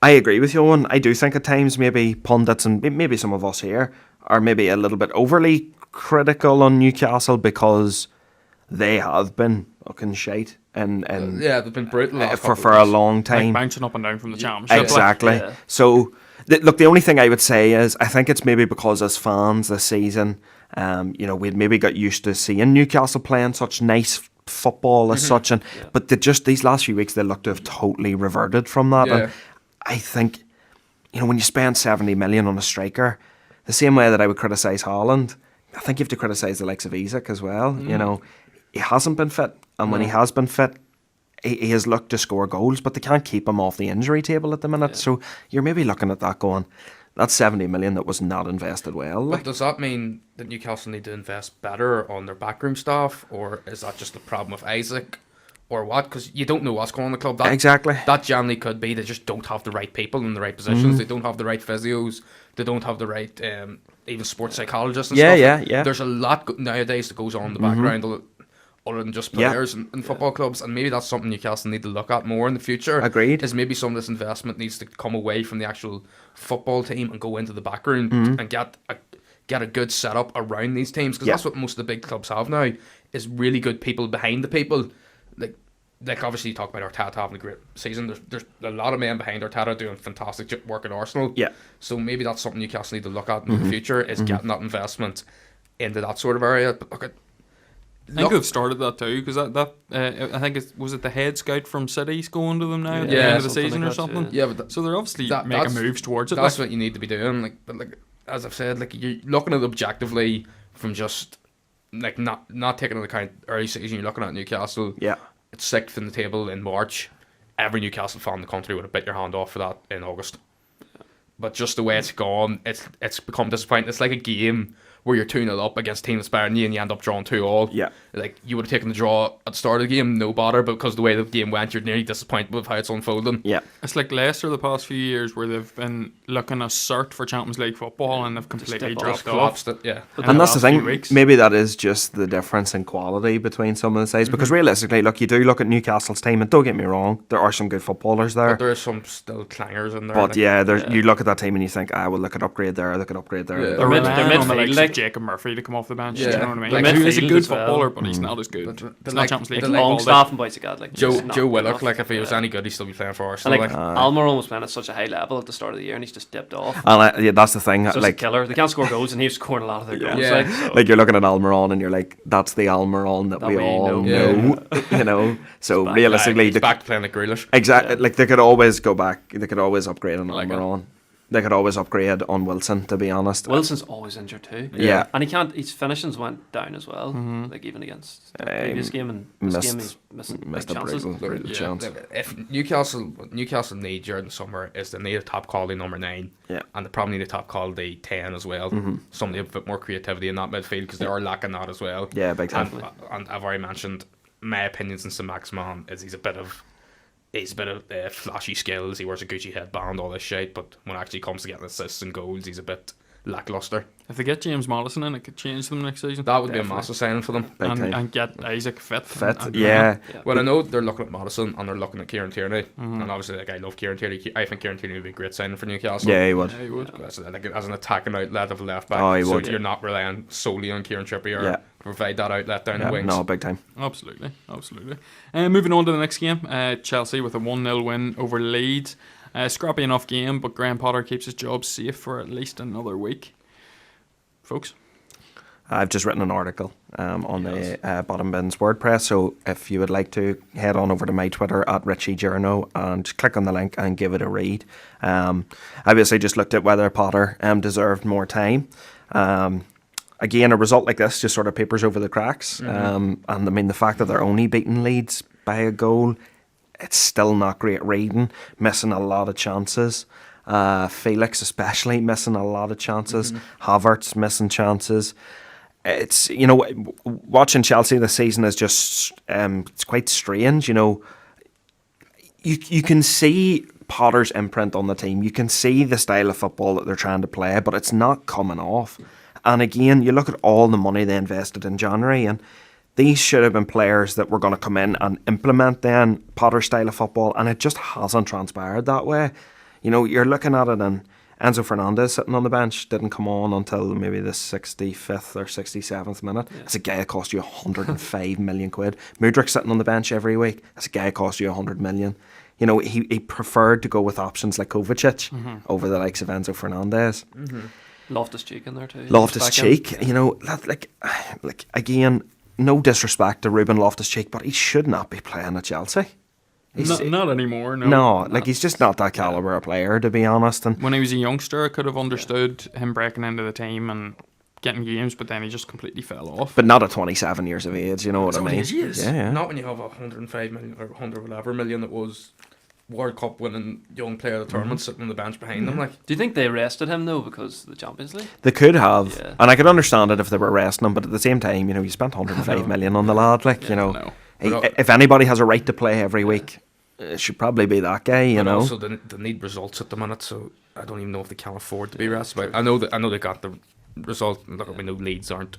I agree with you, Owen. I do think at times maybe pundits and maybe some of us here are maybe a little bit overly critical on Newcastle because they have been fucking shite and they've been brutal for a long time. Like bouncing up and down from the championship. Exactly. Yeah. So, look, the only thing I would say is I think it's maybe because as fans this season, you know, we'd maybe got used to seeing Newcastle playing such nice football as such, but these last few weeks they look to have totally reverted from that. Yeah. And I think, you know, when you spend 70 million on a striker, the same way that I would criticise Haaland, I think you have to criticise the likes of Isak as well. You know, he hasn't been fit, and when he has been fit, he has looked to score goals, but they can't keep him off the injury table at the minute. Yeah. So you're maybe looking at that going, that's 70 million that was not invested well. But does that mean that Newcastle need to invest better on their backroom staff, or is that just the problem with Isaac, or what? Because you don't know what's going on in the club. Exactly. That generally could be they just don't have the right people in the right positions. They don't have the right physios. They don't have the right even sports psychologists and stuff. Yeah. There's a lot nowadays that goes on in the background other than just players in football clubs, and maybe that's something Newcastle need to look at more in the future. Agreed. Is maybe some of this investment needs to come away from the actual football team and go into the background and get a good setup around these teams, because that's what most of the big clubs have now, is really good people behind the people. Like obviously you talk about Arteta having a great season. There's a lot of men behind Arteta doing fantastic work at Arsenal. Yeah. So maybe that's something Newcastle need to look at in the future, is getting that investment into that sort of area. But I think they've started that too, because I think was it the head scout from City's going to them now at the end of the season like or something. Yeah, but So they're obviously making moves towards it. That's what you need to be doing. But as I've said, you're looking at it objectively from just not taking into account early season. You're looking at Newcastle. Yeah. It's sixth in the table in March. Every Newcastle fan in the country would have bit your hand off for that in August. But just the way it's gone, it's become disappointing. It's like a game where you're 2-0 up against a team that's better than you and you end up drawing 2-2. Yeah. Like, you would have taken the draw at the start of the game, no bother, but because the way the game went, you're nearly disappointed with how it's unfolding. Yeah. It's like Leicester the past few years, where they've been looking to cert for Champions League football and they've completely dropped off. Collapsed it, yeah. And that's the thing, Weeks. maybe that is just the difference in quality between some of the sides, because realistically, look, you do look at Newcastle's team, and don't get me wrong, there are some good footballers there. But there are some still clangers in there. But you look at that team and you think, well, look at upgrade there, look at upgrade there. Yeah. They're Mid- relying they're on the midfield, likes like- of Jacob Murphy to come off the bench. Yeah. Do you know what I mean? Like, Like, he's a midfield good as well. footballer, but he's not as good. But It's not Champions League the football. Longstaff and boys like that, like Joe not Willock, enough. if he was any good, he'd still be playing for And Arsenal. like Almiron was playing at such a high level at the start of the year, and he's just dipped off. And that's the thing, So it's a like killer. They can't score goals, and he was scoring a lot of their goals. Yeah. Like, so. like you're looking at Almiron and you're like, that's the Almiron that we all know. You know. So back. realistically, he's back to playing like Grealish. exactly, like they could always go back, they could always upgrade on Like Almiron. They could always upgrade on Wilson, to be honest. Wilson's always injured too. Yeah. And he can't. His finishings went down as well. Like even against the previous game, and this game he's missing missed big a chances. brutal chance. If Newcastle need during the summer is they need a top quality number 9, Yeah. and they probably need a top quality 10 as well. Somebody with a bit more creativity in that midfield, because they are lacking that as well. Yeah, big time. And I've already mentioned my opinions on St. Maximin is he's a bit of flashy skills. He wears a Gucci headband, all this shit, but when it actually comes to getting assists and goals, he's a bit lackluster. If they get James Maddison in, it could change them next season. That would be a massive signing for them. Big time. And get Isaac fit. Yeah. Well, I know they're looking at Madison and they're looking at Kieran Tierney, and obviously, I love Kieran Tierney. I think Kieran Tierney would be a great signing for Newcastle. Yeah, he would. Yeah, he would. As an attacking outlet of a left back, Oh, he so would. you're not relying solely on Kieran Trippier Yeah. to provide that outlet down the Yeah, wings. no, big time. Absolutely. Moving on to the next game, Chelsea with a 1-0 win over Leeds. Scrappy enough game, but Graham Potter keeps his job safe for at least another week. Folks? I've just written an article on the Bottom Bins WordPress, so if you would like to head on over to my Twitter at Richie Journo and just click on the link and give it a read. I basically just looked at whether Potter deserved more time. Again, a result like this just sort of papers over the cracks. And I mean, the fact that they're only beating Leeds by a goal, it's still not great reading, missing a lot of chances. Felix especially missing a lot of chances. Havertz missing chances. It's, watching Chelsea this season is just, it's quite strange, You can see Potter's imprint on the team. You can see the style of football that they're trying to play, but it's not coming off. And again, you look at all the money they invested in January, and these should have been players that were going to come in and implement then Potter's style of football, and it just hasn't transpired that way. You're looking at it, and Enzo Fernandez sitting on the bench didn't come on until maybe the 65th or 67th minute. It's a guy that cost you 105 million quid. Mudryk sitting on the bench every week. It's a guy that cost you 100 million. He preferred to go with options like Kovacic over the likes of Enzo Fernandez. Loftus-Cheek in there too. Loftus-Cheek, again, no disrespect to Ruben Loftus-Cheek, but he should not be playing at Chelsea. Not anymore, no. He's just not that calibre of player, to be honest. And when he was a youngster, I could have understood him breaking into the team and getting games, but then he just completely fell off. But not at 27 years of age, you know what I mean? Yeah. Not when you have 105 million or 100 whatever million it was World Cup winning young player of the tournament sitting on the bench behind them. Like, do you think they rested him though because of the Champions League? They could have, Yeah. and I could understand it if they were resting him. But at the same time, you know, you spent 105 million on the lad. Like, you know, No. if anybody has a right to play every week, it should probably be that guy. You but know, also they need results at the minute, so I don't even know if they can afford to be rested. But I know they got the result. Look, we know Leeds aren't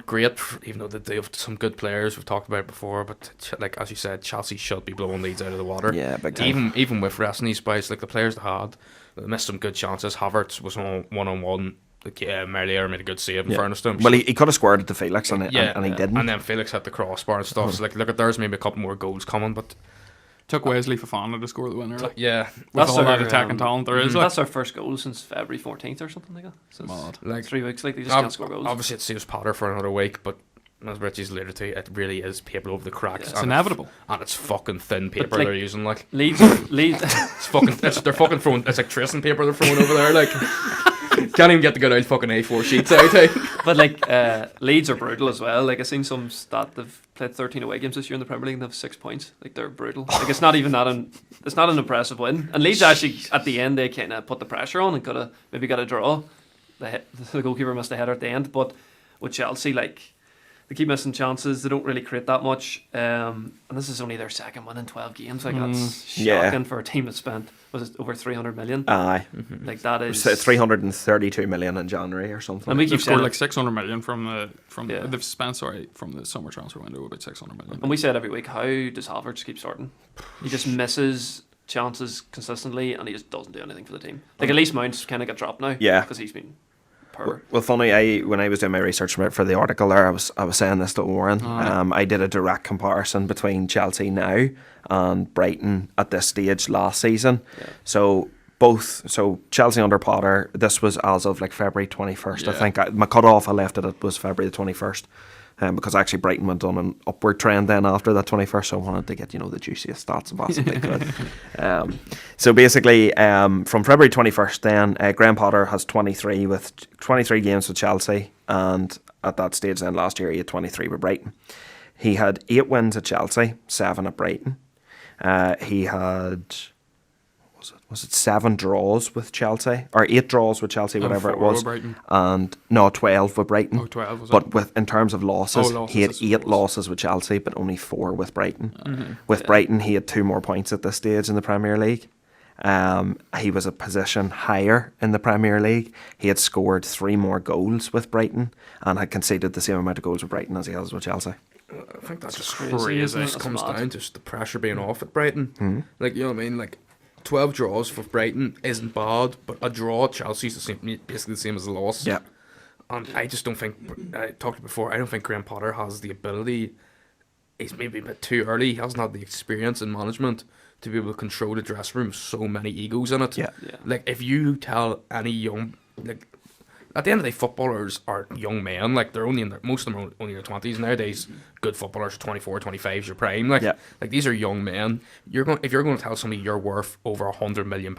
great, even though they have some good players. We've talked about it before, but like as you said, Chelsea should be blowing Leeds out of the water. Yeah, big time. Even with resting these guys, like the players they had, they missed some good chances. Havertz was on one. Like, Merlier made a good save in fairness to him. Well, he could have squared it to Felix, and he didn't. And then Felix hit the crossbar and stuff. So like, look at there's maybe a couple more goals coming, but Took Wesley Fofana to score the winner. Like, yeah, with all that attacking talent there is. Like. That's our first goal since February 14th or something like that. Since like 3 weeks, like they just can't score goals. Obviously, it saves Potter for another week, but as Richie's alluded to, it really is paper over the cracks. Yeah, it's inevitable, and it's fucking thin paper like, they're using. Like Leeds. They're fucking throwing. It's like tracing paper they're throwing over there. Like can't even get the good old fucking A4 sheets out. But like Leeds are brutal as well. Like I seen some stat they've played 13 away games this year in the Premier League and they have 6 points. Like they're brutal. Like it's not even that. It's not an impressive win. And Leeds actually at the end they kind of put the pressure on and could have maybe got a draw. The goalkeeper missed a header at the end. But with Chelsea, like they keep missing chances. They don't really create that much. And this is only their second win in 12 games. Like that's shocking for a team that spent over 300 million. Aye, like that is 332 million in January or something. And we keep they've scored saying like 600 million from they've spent from the summer transfer window about 600 million. And we said every week, how does Havertz keep starting? He just misses chances consistently, and he just doesn't do anything for the team. Like at least Mount's kind of got dropped now. Yeah, because he's been. Well, funny. When I was doing my research for the article there, I was saying this to Warren. I did a direct comparison between Chelsea now and Brighton at this stage last season. Yeah. So Chelsea under Potter. This was as of like February 21st. Yeah. I think my cut-off I left it was February the 21st. Because actually Brighton went on an upward trend then after that 21st, so I wanted to get the juiciest stats I possibly could. So basically, from February 21st, then Graham Potter has 23 games with Chelsea, and at that stage then last year he had 23 with Brighton. He had 8 wins at Chelsea, 7 at Brighton. He had. Was it 7 draws with Chelsea or 8 draws with Chelsea, whatever it was, and no 12 with Brighton. 12 was but in terms of losses, he had 8 losses with Chelsea, but only 4 with Brighton. With Brighton, he had 2 more points at this stage in the Premier League. He was a position higher in the Premier League. He had scored 3 more goals with Brighton and had conceded the same amount of goals with Brighton as he has with Chelsea. I think that's just crazy. It comes down to just the pressure being off at Brighton. Like, you know what I mean? Like 12 draws for Brighton isn't bad, but a draw at Chelsea is basically the same as a loss. Yeah. And I just don't think, I talked before, I don't think Graham Potter has the ability. He's maybe a bit too early. He hasn't had the experience in management to be able to control the dressing room with so many egos in it. Yeah. Like, if you tell any young, like, at the end of the day, footballers are young men. Like, they're only most of them are only in their 20s nowadays. Good footballers, 24, 25 is your prime. Like, like these are young men. If you're going to tell somebody you're worth over £100 million,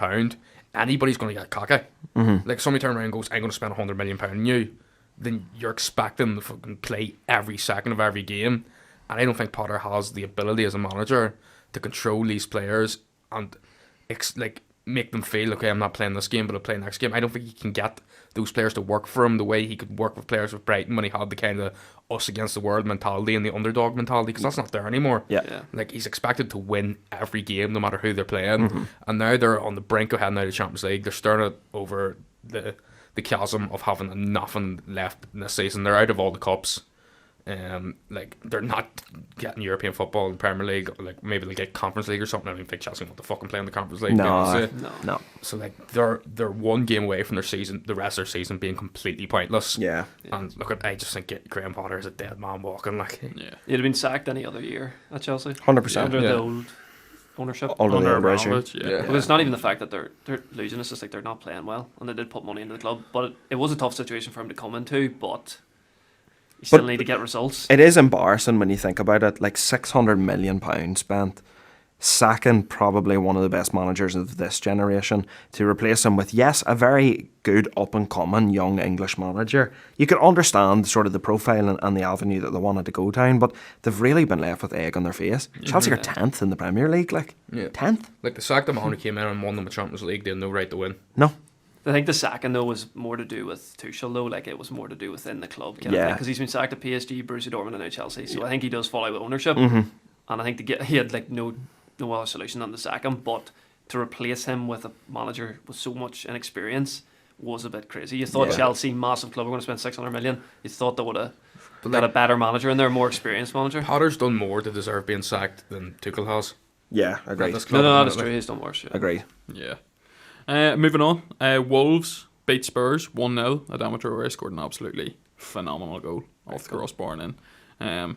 anybody's going to get cocky. Like, somebody turn around and goes, I'm going to spend £100 million on you. Then you're expecting to fucking play every second of every game. And I don't think Potter has the ability as a manager to control these players and make them feel, okay, I'm not playing this game, but I'll play next game. I don't think he can get those players to work for him the way he could work with players with Brighton when he had the kind of us against the world mentality and the underdog mentality, because that's not there anymore. Yeah. Like, he's expected to win every game no matter who they're playing. And now they're on the brink of heading out of the Champions League. They're staring over the chasm of having nothing left in this season. They're out of all the cups. Like, they're not getting European football in the Premier League. Like, maybe they get Conference League or something. I don't think Chelsea want to fucking play in the Conference League. No. So like, they're 1 game away from the rest of their season being completely pointless. Yeah. And look, I just think Graham Potter is a dead man walking. Like, he'd have been sacked any other year at Chelsea. 100% under the old ownership. Under Abramovich, Because it's not even the fact that they're losing. It's just like they're not playing well, and they did put money into the club. But it was a tough situation for him to come into. But you still need to get results. It is embarrassing when you think about it. Like £600 million spent. sacking probably one of the best managers of this generation to replace him with, yes, a very good up-and-coming young English manager. You could understand sort of the profile and the avenue that they wanted to go down, but they've really been left with egg on their face. Chelsea are 10th in the Premier League, 10th. Like, the sacked man who came in and won them a Champions League, they had no right to win. No. I think the sacking, though, was more to do with Tuchel, though. Like, it was more to do within the club. Because he's been sacked at PSG, Borussia Dortmund, and now Chelsea. So I think he does fall out with ownership. And I think he had, like, no other solution than to sack him. But to replace him with a manager with so much inexperience was a bit crazy. You thought Chelsea, massive club, were going to spend 600 million. You thought they would have got a better manager in there, a more experienced manager. Potter's done more to deserve being sacked than Tuchel has. Yeah, agreed. No, that's true. He's done worse. Yeah. Agreed. Yeah. Moving on. Wolves beat Spurs 1-0. Adama Traore scored an absolutely phenomenal goal off the crossbar and in.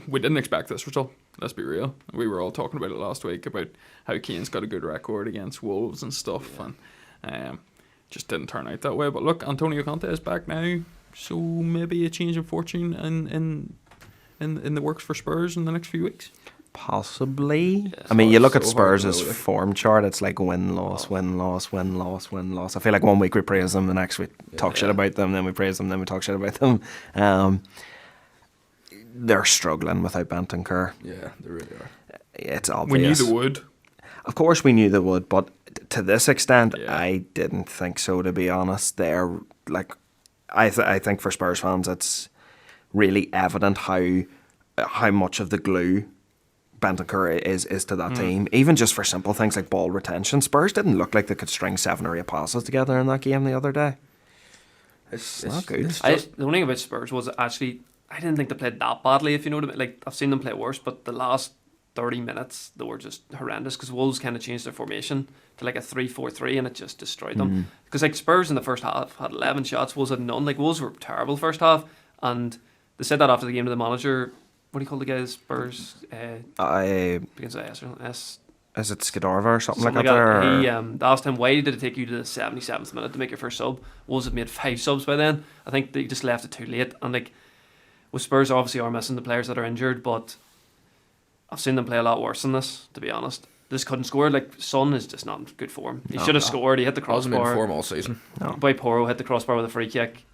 We didn't expect this result. Let's be real. We were all talking about it last week about how Kane's got a good record against Wolves and stuff, and just didn't turn out that way. But look, Antonio Conte is back now, so maybe a change of fortune in the works for Spurs in the next few weeks. Possibly. I mean, you look at Spurs' form chart, it's like win-loss, win-loss, win-loss, win-loss. I feel like one week we praise them, the next week talk shit about them, then we praise them, then we talk shit about them. They're struggling without Bentancur. Yeah, they really are. It's obvious. We knew they would. Of course we knew they would, but to this extent, I didn't think so, to be honest. They're like, I think for Spurs fans, it's really evident how much of the glue Bentancur is to that team. Even just for simple things like ball retention. Spurs didn't look like they could string 7 or 8 passes together in that game the other day. It's not good. The only thing about Spurs was actually, I didn't think they played that badly, if you know what I mean. Like, I've seen them play worse, but the last 30 minutes, they were just horrendous because Wolves kind of changed their formation to like a 3-4-3 and it just destroyed them. Because like Spurs in the first half had 11 shots, Wolves had none. Like, Wolves were terrible first half, and they said that after the game to the manager. What do you call the guys? Spurs? Begins with S. Is it Skidorva or something like that? He asked him, why did it take you to the 77th minute to make your first sub? Wolves had made 5 subs by then. I think they just left it too late. And like, with Spurs obviously are missing the players that are injured, but I've seen them play a lot worse than this, to be honest. They just couldn't score. Like, Son is just not in good form. He should have scored. He hit the crossbar. Hasn't been in form all season. By Porro hit the crossbar with a free kick.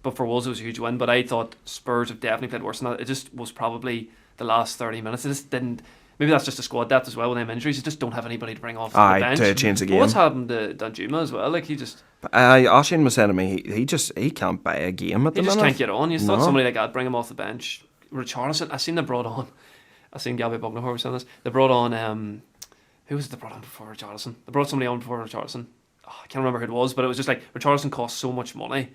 But for Wolves it was a huge win. But I thought Spurs have definitely played worse than that. It just was probably the last 30 minutes. It just didn't. Maybe that's just a squad depth as well with them injuries. You just don't have anybody to bring off the bench. To change the game. But what's happened to Danjuma as well? Like, he just... Oshin was saying to me, he can't buy a game at the minute. He just can't get on. You thought somebody like that, bring him off the bench. Richarlison, I seen them brought on... I seen Gabby Bognahour was saying this. They brought on... who was it they brought on before Richarlison? They brought somebody on before Richarlison. I can't remember who it was, but it was just like, Richarlison cost so much money.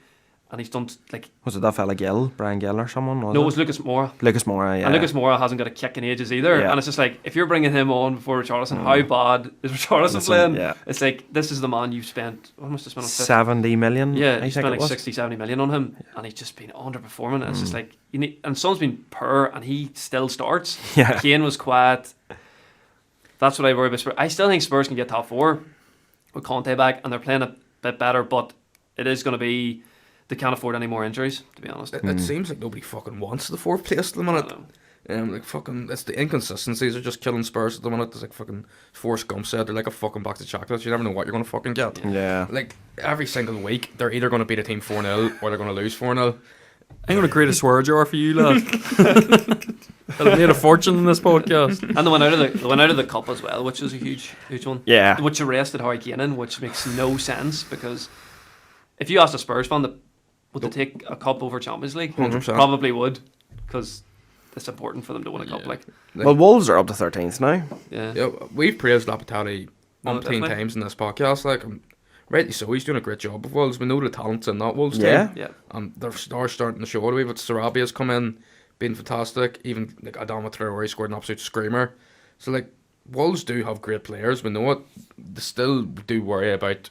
And he's done, like... Was it that fella Gill? Brian Gill or someone? No, it was Lucas Moura. Lucas Moura, yeah. And Lucas Moura hasn't got a kick in ages either. Yeah. And it's just like, if you're bringing him on before Richarlison, how bad is Richarlison playing? Yeah. It's like, this is the man you've spent... What must have spent on 70 million? Yeah, you spent like 60, 70 million on him. And he's just been underperforming. And it's just like... and Son's been poor and he still starts. Yeah. Kane was quiet. That's what I worry about Spurs. I still think Spurs can get top 4 with Conte back. And they're playing a bit better. But it is going to be... They can't afford any more injuries, to be honest. It seems like nobody fucking wants the 4th place at the minute. Like fucking, it's the inconsistencies are just killing Spurs at the minute. It's like fucking Forrest Gump said, they're like a fucking box of chocolates. You never know what you're going to fucking get. Yeah. Like, every single week, they're either going to beat a team 4-0 or they're going to lose 4-0. I'm going to create a swear jar for you, lad. I've made a fortune in this podcast. And they went out of the cup as well, which is a huge one. Yeah. Which arrested Harry Kane in, which makes no sense, because if you asked a Spurs fan that would they take a cup over Champions League? 100%. Probably would, because it's important for them to win a cup. Like, well, Wolves are up to 13th now. Yeah, we've praised Lopetegui umpteen times in this podcast. Like, rightly so, he's doing a great job with Wolves. We know the talent's in that Wolves team. Yeah. They're starting to show it. We've got Sarabia's come in, been fantastic. Even like Adama Traore scored an absolute screamer. So like, Wolves do have great players. We know it. They still do worry about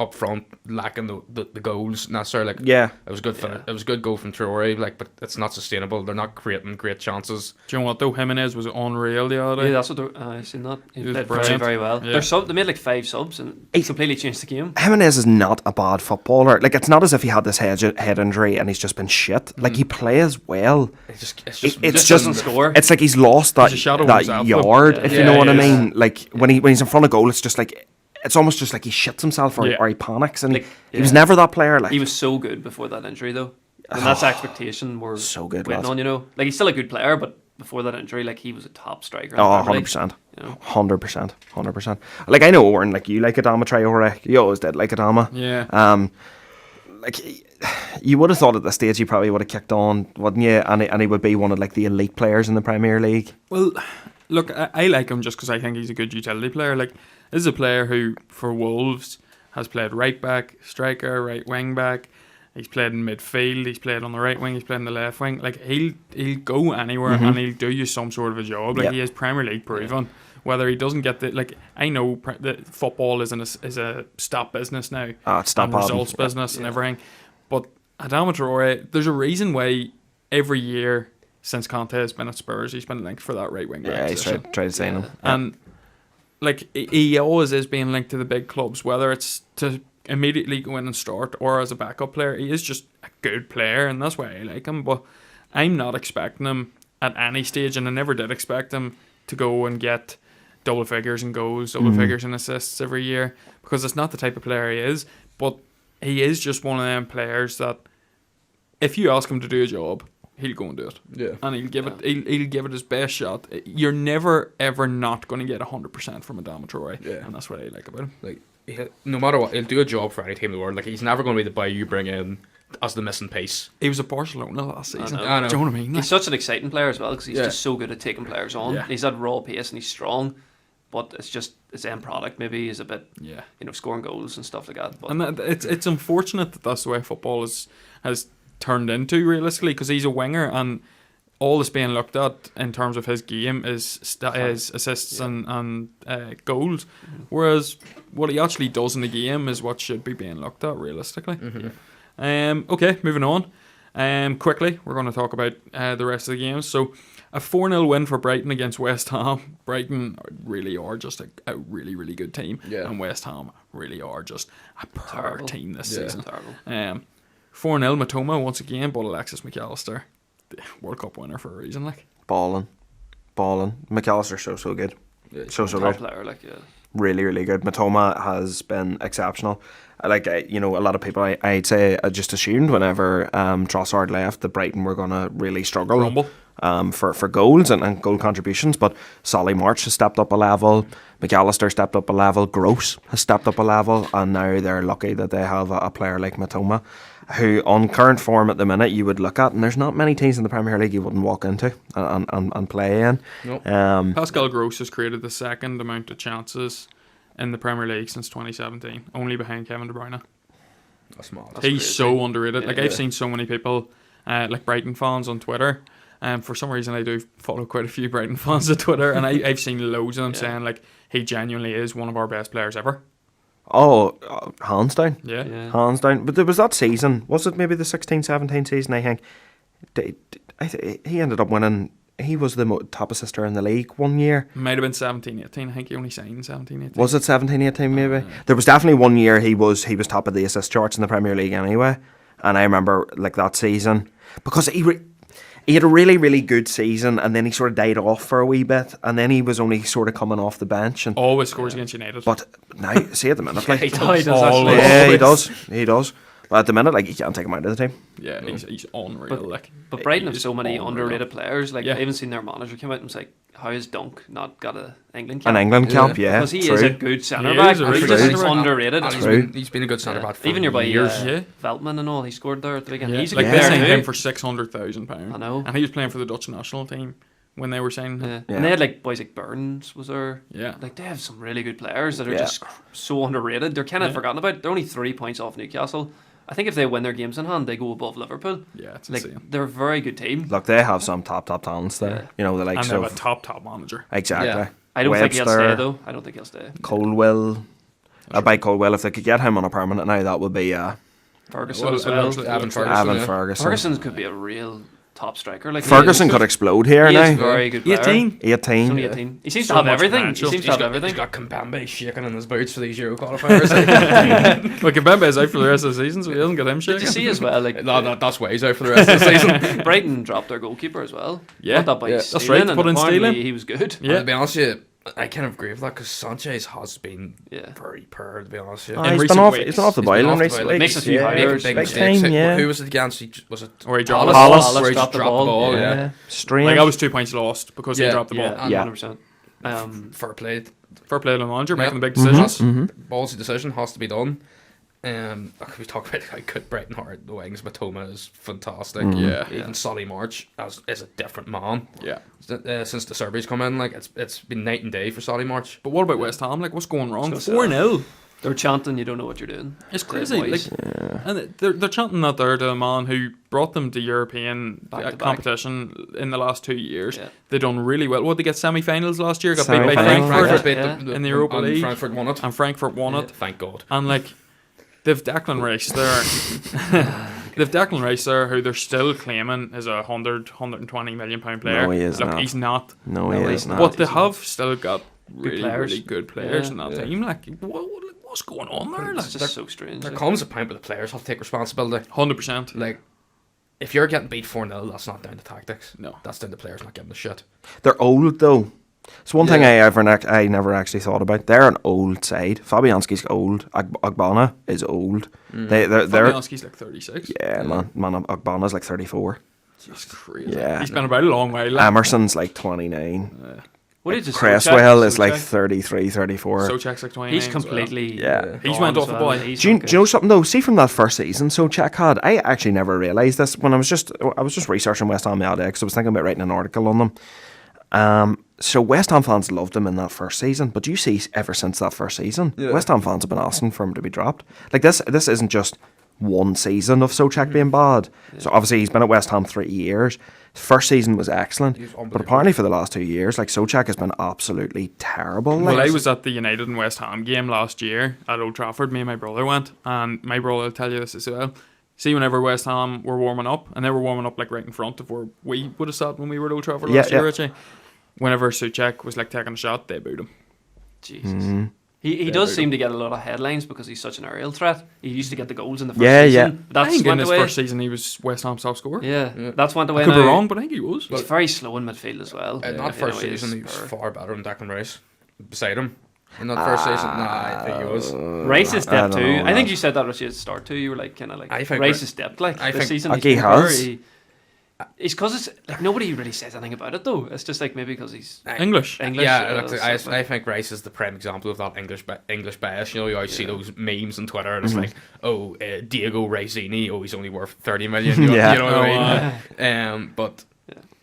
up front lacking the goals necessarily. Like, Yeah. it was good. It was a good goal from Traore. Like, but it's not sustainable. They're not creating great chances. Do you know what though? Jimenez was unreal the other Yeah, day. that's what I've seen that. He He was played very, brilliant. very well. Yeah. They made like 5 subs and he completely changed the game. Jimenez is not a bad footballer. Like, it's not as if he had this head injury and he's just been shit. Like, he plays well. It's It's just just doesn't score. It's like he's lost that He's a shadow of that himself, though. yard, Yeah. if you Yeah, know what I he is. mean. Like when he's in front of goal, it's just like it's almost just like he shits himself or, Yeah. or he panics, and Like, he was yeah. never that player. Like He was so good before that injury, though. And that's expectation we're so good, waiting lad. on, you know. Like, he's still a good player, but before that injury, like, he was a top striker. in Oh, the Premier League, 100%. you know. 100%. Like, I know, Owen, like, you like Adama Traore. You always did like Adama. Yeah. Like, you would have thought at this stage he probably would have kicked on, wouldn't you? And he would be one of, like, the elite players in the Premier League. Well, look, I like him just because I think he's a good utility player. Like, this is a player who, for Wolves, has played right back, striker, right wing back. He's played in midfield. He's played on the right wing. He's played in the left wing. Like, he'll go anywhere and he'll do you some sort of a job. Like, Yep. he is Premier League proven. Whether he doesn't get the I know that football is a stop business now. It's stop and having. results business and everything. But Adama Traore, there's a reason why every year since Conte has been at Spurs, he's been linked for that right wing back Yeah, he's position. tried to sign him. And like he always is being linked to the big clubs, whether it's to immediately go in and start or as a backup player. He is just a good player, and that's why I like him. But I'm not expecting him at any stage, and I never did expect him to go and get double figures in goals, double figures in assists every year, because it's not the type of player he is. But he is just one of them players that if you ask him to do a job, he'll go and do it. Yeah. And he'll give it. He'll give it his best shot. You're never ever not going to get 100% from Adama Traore. Yeah. And that's what I like about him. Like, no matter what, he'll do a job for any team in the world. Like, he's never going to be the guy you bring in as the missing piece. He was at Barcelona last season. know. I know. Do you know what I mean? He's such an exciting player as well because he's Yeah. just so good at taking players on. Yeah. He's that raw pace and he's strong, but it's just his end product maybe is a bit, Yeah. scoring goals and stuff like that. But And it's unfortunate that that's the way football has turned into realistically, because he's a winger and all that's being looked at in terms of his game is assists and goals, whereas what he actually does in the game is what should be being looked at realistically. Okay, moving on. Quickly, we're going to talk about the rest of the games. So, a 4-0 win for Brighton against West Ham. Brighton really are just a really, really good team. Yeah. And West Ham really are just a poor Terrible. team this Yeah. season. terrible. 4-0 Matoma once again, but Alexis McAllister, the World Cup winner for a reason. Like, Balling. McAllister's so good. Yeah. So Top good. player, like, yeah. Really, really good. Matoma has been exceptional. A lot of people, I'd say, just assumed whenever Trossard left that Brighton were going to really struggle Rumble. for goals and goal contributions. But Solly March has stepped up a level. McAllister stepped up a level. Gross has stepped up a level. And now they're lucky that they have a player like Matoma, who on current form at the minute you would look at, and there's not many teams in the Premier League you wouldn't walk into and play in. Nope. Pascal Gross has created the second amount of chances in the Premier League since 2017, only behind Kevin De Bruyne. That's mad. That's He's crazy. so underrated. Yeah. Like, I've seen so many people, like Brighton fans on Twitter. For some reason, I do follow quite a few Brighton fans on Twitter, and I've seen loads of them saying like he genuinely is one of our best players ever. Oh, hands down. Yeah. Yeah. Hands down. But there was that season, was it maybe the 16-17 season, I think? He ended up winning. He was the top assister in the league one year. Might have been 17-18. I think he only signed 17-18. Was it 17-18 maybe? There was definitely one year he was top of the assist charts in the Premier League anyway. And I remember like that season, because he had a really, really good season, and then he sort of died off for a wee bit, and then he was only sort of coming off the bench. And Always scores against United. but now, see at the minute, like, He does Always. actually. he does. But at the minute, like, you can't take him out of the team. Yeah, he's unreal. Like, But Brighton have he's so many unreal. underrated players. Like, Yeah. I even seen their manager came out and was like, "How has Dunk not got an England cap?" An England camp, yeah, because he true. is a good centre He back. is a But really he's good just centre back. underrated. And True. he's been a good centre back for Even your boy years. Veltman and all, he scored there at the beginning. Yeah. He's a Like, good they player signed too. him for £600,000. I know. And he was playing for the Dutch national team when they were signing him. Yeah. Yeah. And they had like boys like Burns was there. Yeah. Like, they have some really good players that are Yeah. just so underrated. They're kind of Yeah. forgotten about. They're only 3 points off Newcastle. I think if they win their games in hand, they go above Liverpool. Yeah, it's Like, insane. they're a very good team. Look, they have some top talents there. Yeah. You know, the And likes they have of a top manager. exactly. Yeah. I don't think he'll Webster, stay though. I don't think he'll stay. Colwell. by Colwell. If they could get him on a permanent now, that would be Ferguson as well. Evan Ferguson. Ferguson could be a real top striker. Like Ferguson could explode here he now. is a very good player. 18. He's 18. only 18. He seems So to have much everything. He potential. seems to have everything. He's got Kimpembe shaking in his boots for these Euro qualifiers. Well, Kimpembe is out for the rest of the season, so he doesn't get him Did shaking. you see as well? Like That's why he's out for the rest of the season. Brighton dropped their goalkeeper as well. Yeah. Got that by Yeah. That's stealing, right, and put in apparently stealing. he was good. Yeah. To be honest with you, I kind of agree with that because Sanchez has been Yeah. very poor, to be honest with you. Oh, In he's recent been off. weeks. He's been off the He's been boil off in the recent boil. weeks. Makes a few yeah. hires. Big Big mistakes. time, yeah. Who was it against? Was it Or he dropped the Hollis. ball. where he dropped just the dropped the ball. ball? Yeah. Yeah. Strange. Like, I was 2 points lost because he Yeah. dropped the ball. Yeah, Yeah. 100%. Fair play. Fair play to the manager, making the big Yeah. decisions. Ballsy decision has to be done. We talk about how good Brighton are at the wings. Matoma is fantastic. Yeah. Even Solly March is a different man. Yeah. Since the Serbians come in, like it's been night and day for Solly March. But what about West Ham? Like, what's going wrong? So 4-0. They're chanting, you don't know what you're doing. It's The crazy. Like, boys. and they're chanting that there to a man who brought them to European Back-to-back. competition in the last 2 years. Yeah. They done really well. What, they get semi-finals last year? Got beat by Semi-finals, Frankfurt, beat Yeah. the- In the Europa and League. Frankfurt won it. and Frankfurt won it. Thank God. And like, they've Declan Rice there. They've Declan Rice there, who they're still claiming is a 120 million pound player. No, he is Look, not. he's not. No, No, he he's is not. not. But they have still got really, players. really good players Yeah. in that Yeah. team. Like, what's going on there? Like, It's just so strange. There like. comes a point where the players have to take responsibility. 100%. Like, if you're getting beat 4-0, that's not down to tactics. No. That's down to players not giving a shit. They're old though. It's one thing Yeah. I never actually thought about. They're an old side. Fabianski's old. Agbana is old. They're Fabianski's like 36. yeah, man. Agbana's like 34. It's crazy. Yeah. He's been about a long while. Like, Emerson's like 29. What did you say? Cresswell is like Souček? 33, 34. Sochek's like 29. He's as well. completely. Yeah. He's gone went as off the well. boil. He's Do you not know something though? See from that first season, Souček had. I actually never realised this when I was just researching West Ham the other day because I was thinking about writing an article on them. So West Ham fans loved him in that first season, but you see, ever since that first season, West Ham fans have been asking for him to be dropped. Like this isn't just one season of Souček being bad. So obviously he's been at West Ham 3 years. His first season was excellent, He was but unbelievable. apparently for the last 2 years, like Souček has been absolutely terrible. Well, like. I was at the United and West Ham game last year at Old Trafford. Me and my brother went, and my brother will tell you this as well. See, whenever West Ham were warming up, and they were warming up like right in front of where we would have sat when we were at Old Trafford Yeah, last year, yeah. Richie. Whenever Souček was like taking a shot, they booed him. Jesus. He does seem to get a lot of headlines because he's such an aerial threat. He used to get the goals in the first Yeah, season. yeah. But I that's think in went his away. first season he was West Ham's top scorer. Yeah, that's went away I could now. be wrong, but I think he was. He's very slow in midfield as well. In that first season, he was poor. far better than Declan Rice. Beside him. In that first season, I think he was. Rice is I depth don't too. know, I think lad. you said that at the start too. You were like kind of like I think Rice Ri- is depth like I this think- season. Like he been has. poor. It's because it's like nobody really says anything about it though. It's just like maybe because he's English. English. Yeah, or look, stuff I think Rice is the prime example of that English bias. You know, you always see those memes on Twitter, and it's like, Diego Ricini, he's only worth 30 million. You know, Yeah. you know what I mean? Oh, But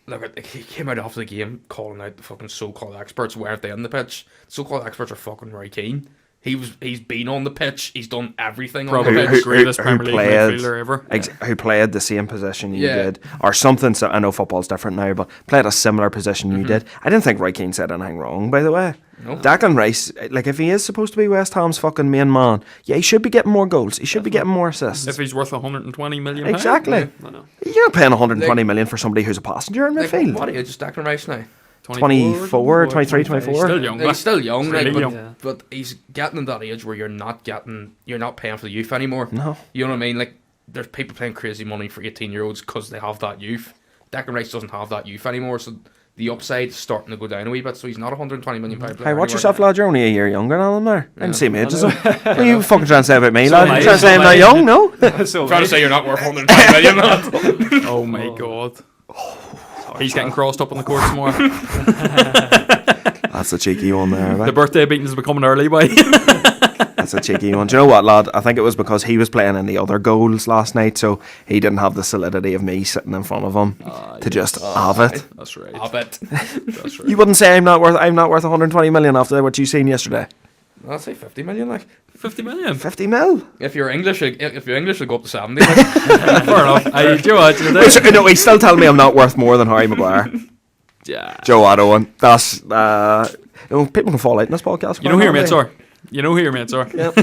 look, he came out after the game calling out the fucking so-called experts. Weren't they on the pitch? So-called experts are fucking Roy Keane. He's been on the pitch. He's done everything Probably on the the pitch. greatest who Premier League played- midfielder ever. Who played the same position you Yeah. did, or something. So I know football's different now, but played a similar position you did. I didn't think Roy Keane said anything wrong, by the way. No. Declan Rice, like if he is supposed to be West Ham's fucking main man, yeah, he should be getting more goals. He should be getting more assists. If he's worth 120 million pounds. Exactly. I know. You're not paying 120 Like- million for somebody who's a passenger in Like, midfield. what age is Declan Rice now? 24, 23, 24. He's still young. He's still young, He's like, really but, young. Yeah. but he's getting in that age where you're not paying for the youth anymore. No. You know what I mean? Like, there's people paying crazy money for 18-year-olds because they have that youth. Declan Rice doesn't have that youth anymore, so the upside is starting to go down a wee bit. So he's not a 120 million pound player. Hey, watch anymore. yourself, lad. You're only a year younger than him there. I'm the same age as him. know. What are you fucking trying to say about me, So lad? am I, You trying to so say I'm am not I. young? No. So I'm trying to say you're not worth 120 million, man. Oh my god. He's getting crossed up on the court some more. That's a cheeky one there. The Right? birthday beating is becoming early, by. That's a cheeky one. Do you know what, lad? I think it was because he was playing in the other goals last night, so he didn't have the solidity of me sitting in front of him to just have it. That's right. I bet. That's right. You wouldn't say I'm not worth 120 million after what you seen yesterday. I'll say 50 million. Like, 50 million. 50 mil. if you're English, you'll go up to 70. Like. Fair enough. Do you know what? Which, no, he's still telling me I'm not worth more than Harry Maguire. Yeah. Joe Otto one. That's people can fall out in this podcast. You know who your mates are? You know who your mates are. Yep.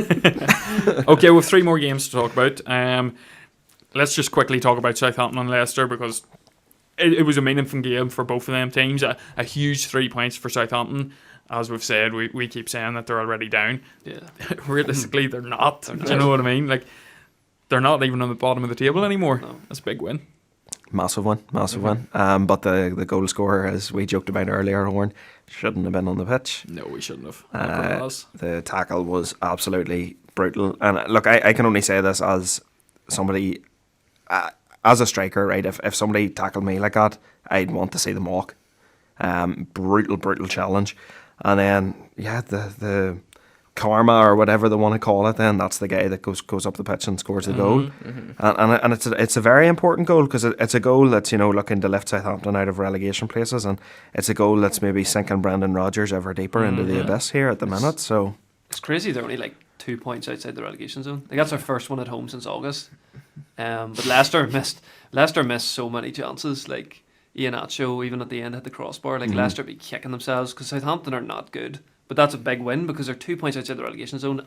Okay, we have 3 more games to talk about. Let's just quickly talk about Southampton and Leicester because it was a meaningful game for both of them teams. A huge 3 points for Southampton. As we've said, we keep saying that they're already down. Yeah. Realistically, they're not. Do you know what I mean? Like, they're not even on the bottom of the table anymore. No. That's a big win. Massive win. But the goal scorer, as we joked about earlier, Owen, shouldn't have been on the pitch. No, we shouldn't have. The tackle was absolutely brutal. And look, I can only say this as somebody, as a striker, right? If somebody tackled me like that, I'd want to see them walk. Brutal challenge. And then, yeah, the karma or whatever they want to call it, then that's the guy that goes up the pitch and scores the goal. And it's a very important goal because it's a goal that's, you know, looking to lift Southampton out of relegation places, and it's a goal that's maybe sinking Brendan Rodgers ever deeper into the abyss here at the minute. So it's crazy. They're only like 2 points outside the relegation zone. Like, that's their first one at home since August. But Leicester missed so many chances. Like, Iheanacho, even at the end, hit the crossbar. Like, Leicester be kicking themselves because Southampton are not good. But that's a big win because they're 2 points outside the relegation zone,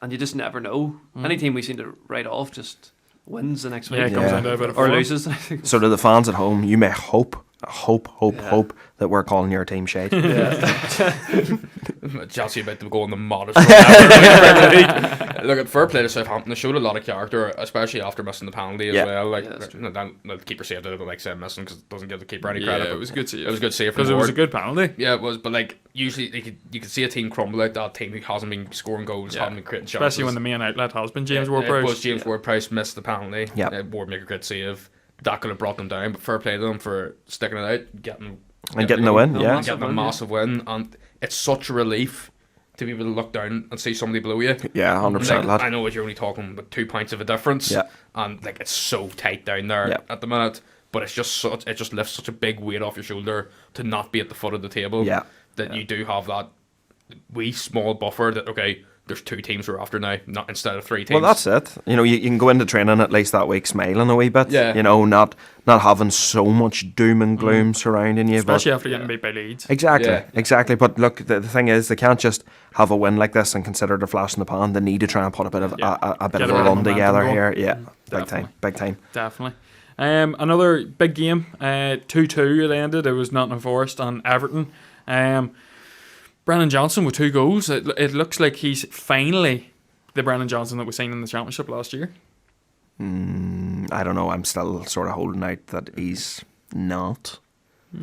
and you just never know. Any team we seem to write off just wins the next week. It comes down to a bit of or form. loses. So to the fans at home, you may hope that we're calling your team shade. Chelsea about to go on the modest run ever. Look, at fair play to Southampton, they showed a lot of character, especially after missing the penalty as well. Like, the keeper saved it. I don't like saying missing because it doesn't give the keeper any credit. It was a good save. It was a good save because it was a good penalty. Yeah, it was. But like, usually you could see a team crumble out. That team who hasn't been scoring goals, haven't been creating chances. Especially when the main outlet has been James Ward-Prowse. It was James Ward-Prowse missed the penalty. Yeah, Ward make a good save. That could have brought them down, but fair play to them for sticking it out, getting the win. Yeah, getting a massive win, and it's such a relief to be able to look down and see somebody below you. Yeah, 100%. Like, I know you're only talking about 2 points of a difference, and like, it's so tight down there at the minute. But it's just it just lifts such a big weight off your shoulder to not be at the foot of the table. That you do have that wee small buffer that, okay, there's 2 teams we're after now, not instead of 3 teams. Well, that's it. You know, you can go into training at least that week smiling a wee bit. Yeah. You know, not having so much doom and gloom surrounding you. Especially after getting beat by Leeds. Exactly. But look, the thing is, they can't just have a win like this and consider it a flash in the pan. They need to try and put a bit of a run together here. Yeah, big time. Definitely. Another big game, 2-2 it ended. It was Nottingham Forest and Everton. Brennan Johnson with 2 goals. It looks like he's finally the Brennan Johnson that we seen in the Championship last year. I don't know. I'm still sort of holding out that he's not.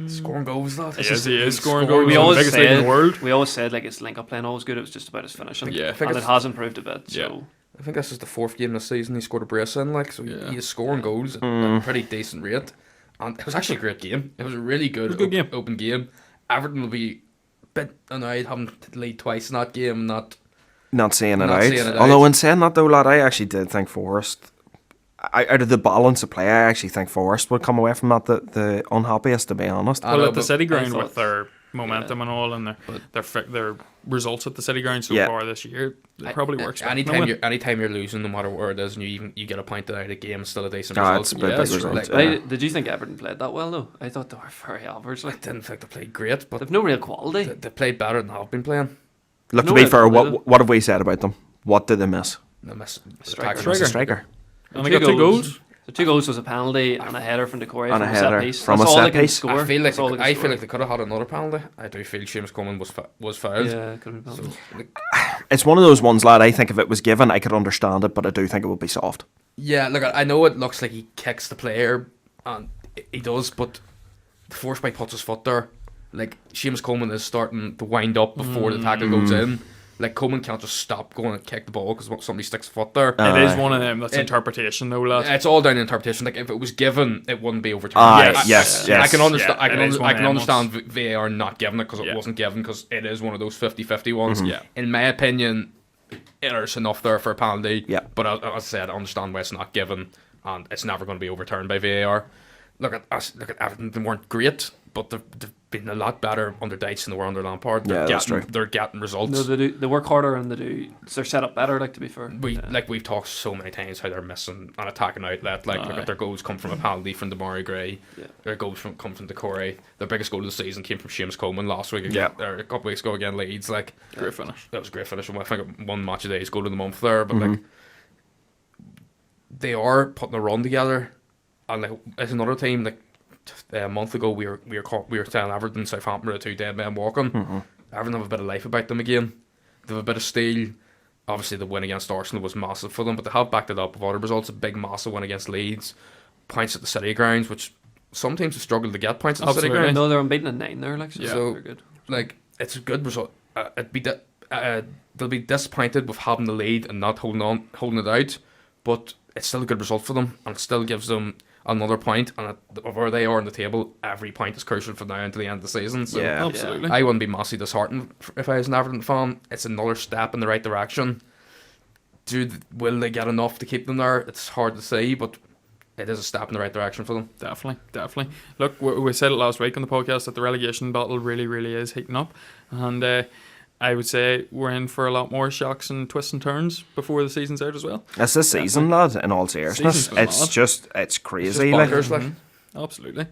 Scoring goals, that. He is scoring goals. We He's always the biggest league in the world. We always said, like, his link-up playing always good. It was just about his finishing. Yeah. And it has improved a bit. Yeah. So I think this is the 4th game this season he scored a brace in, like, so he is scoring goals at a pretty decent rate. And it was actually a great game. It was a really good, game. Open game. Everton will be a bit annoyed having to lead twice in that game, not seeing it Not out. seeing it Although out. in saying that though, lad, I actually did think Forest, out of the balance of play, I actually think Forest would come away from that the unhappiest, to be honest. Well, know, at the but City Ground thought- with their momentum and all, and their results at the City Ground so far this year, it probably works. Anytime you're losing, no matter where it is, and you get a point out of the game, it's still a decent result. It's a big result. Like, Did you think Everton played that well, though? I thought they were very average. I Like, didn't think they played great, but they've no real quality. they played better than they've been playing. Look, to No be way fair, to play what have we said about them? What did they miss? They missed Striker. It's a striker. And they got 2 goals. The 2 goals was a penalty and a header from Decore And from a a header set piece. from That's a all set they can piece. score. I feel That's all they can like score. they could have had another penalty. I do feel Seamus Coleman was fouled. Yeah, could have been penalty. It's one of those ones, lad. I think if it was given, I could understand it, but I do think it would be soft. Yeah, look, I know it looks like he kicks the player, and he does, but the force by puts his foot there. Like, Seamus Coleman is starting to wind up before the tackle goes in. Like, Coleman can't just stop going and kick the ball because somebody sticks a foot there. It is one of them. That's interpretation, though, lad. It's all down to interpretation. Like, if it was given, it wouldn't be overturned. Yes. I can understand. Yeah, I it is one I of can them understand ones. VAR not giving it because it wasn't given, because it is one of those 50-50 ones. Yeah. In my opinion, there's enough there for a penalty. Yeah. But as I said, I understand why it's not given, and it's never going to be overturned by VAR. Look at Everton. They weren't great, but they've been a lot better under Dyche than they were under Lampard. That's true. They're getting results. No, they work harder and they're set up better. Like, to be fair, We've talked so many times how they're missing an attacking outlet. Like, look at their goals come from a penalty from Damari Gray. Yeah. Their goals come from Decore. Their biggest goal of the season came from Seamus Coleman last week. Or a couple weeks ago again, Leeds. Like, great finish. That was a great finish. I think one match a day is goal of the month there. But like, they are putting a run together, and like, it's another team like. A month ago, we were telling Everton, Southampton were the two dead men walking. Everton have a bit of life about them again. They have a bit of steel. Obviously, the win against Arsenal was massive for them, but they have backed it up with other results. A big, massive win against Leeds, points at the City grounds, which some teams have struggled to get points at the City grounds. No, they're unbeaten at 9 there. Like, so they're good. Like, it's a good result. They'll be disappointed with having the lead and not holding it out, but it's still a good result for them, and it still gives them another point, and where they are on the table, every point is crucial from now until the end of the season. So absolutely. I wouldn't be massively disheartened if I was an Everton fan. It's another step in the right direction. Will they get enough to keep them there? It's hard to say, but it is a step in the right direction for them. Definitely. Look, we said it last week on the podcast that the relegation battle really, really is heating up, and I would say we're in for a lot more shocks and twists and turns before the season's out as well. It's this season, lad, in all seriousness. It's crazy. It's just Absolutely.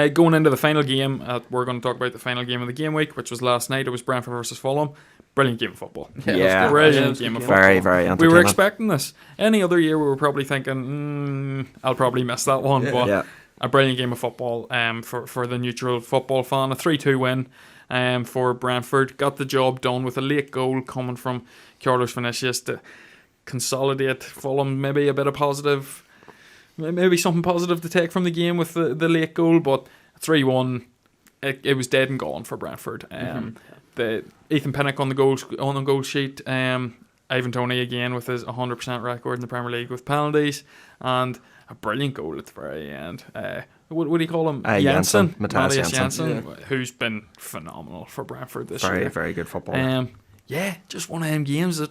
Going into the final game, we're going to talk about the final game of the game week, which was last night. It was Brentford versus Fulham. Brilliant game of football. Brilliant game of football. Very, very entertaining. We were expecting this. Any other year, we were probably thinking, I'll probably miss that one. But a brilliant game of football for the neutral football fan. A 3-2 win. For Brentford, got the job done with a late goal coming from Carlos Vinicius to consolidate Fulham. Maybe a bit of positive, maybe something positive to take from the game with the late goal, but 3-1, it was dead and gone for Brentford. The Ethan Pinnock on the goal sheet. Ivan Toney again with his 100% record in the Premier League with penalties, and a brilliant goal at the very end. What do you call him? Janssen. Matthias Janssen, who's been phenomenal for Brentford this year. Very, very good football. Just one of them games that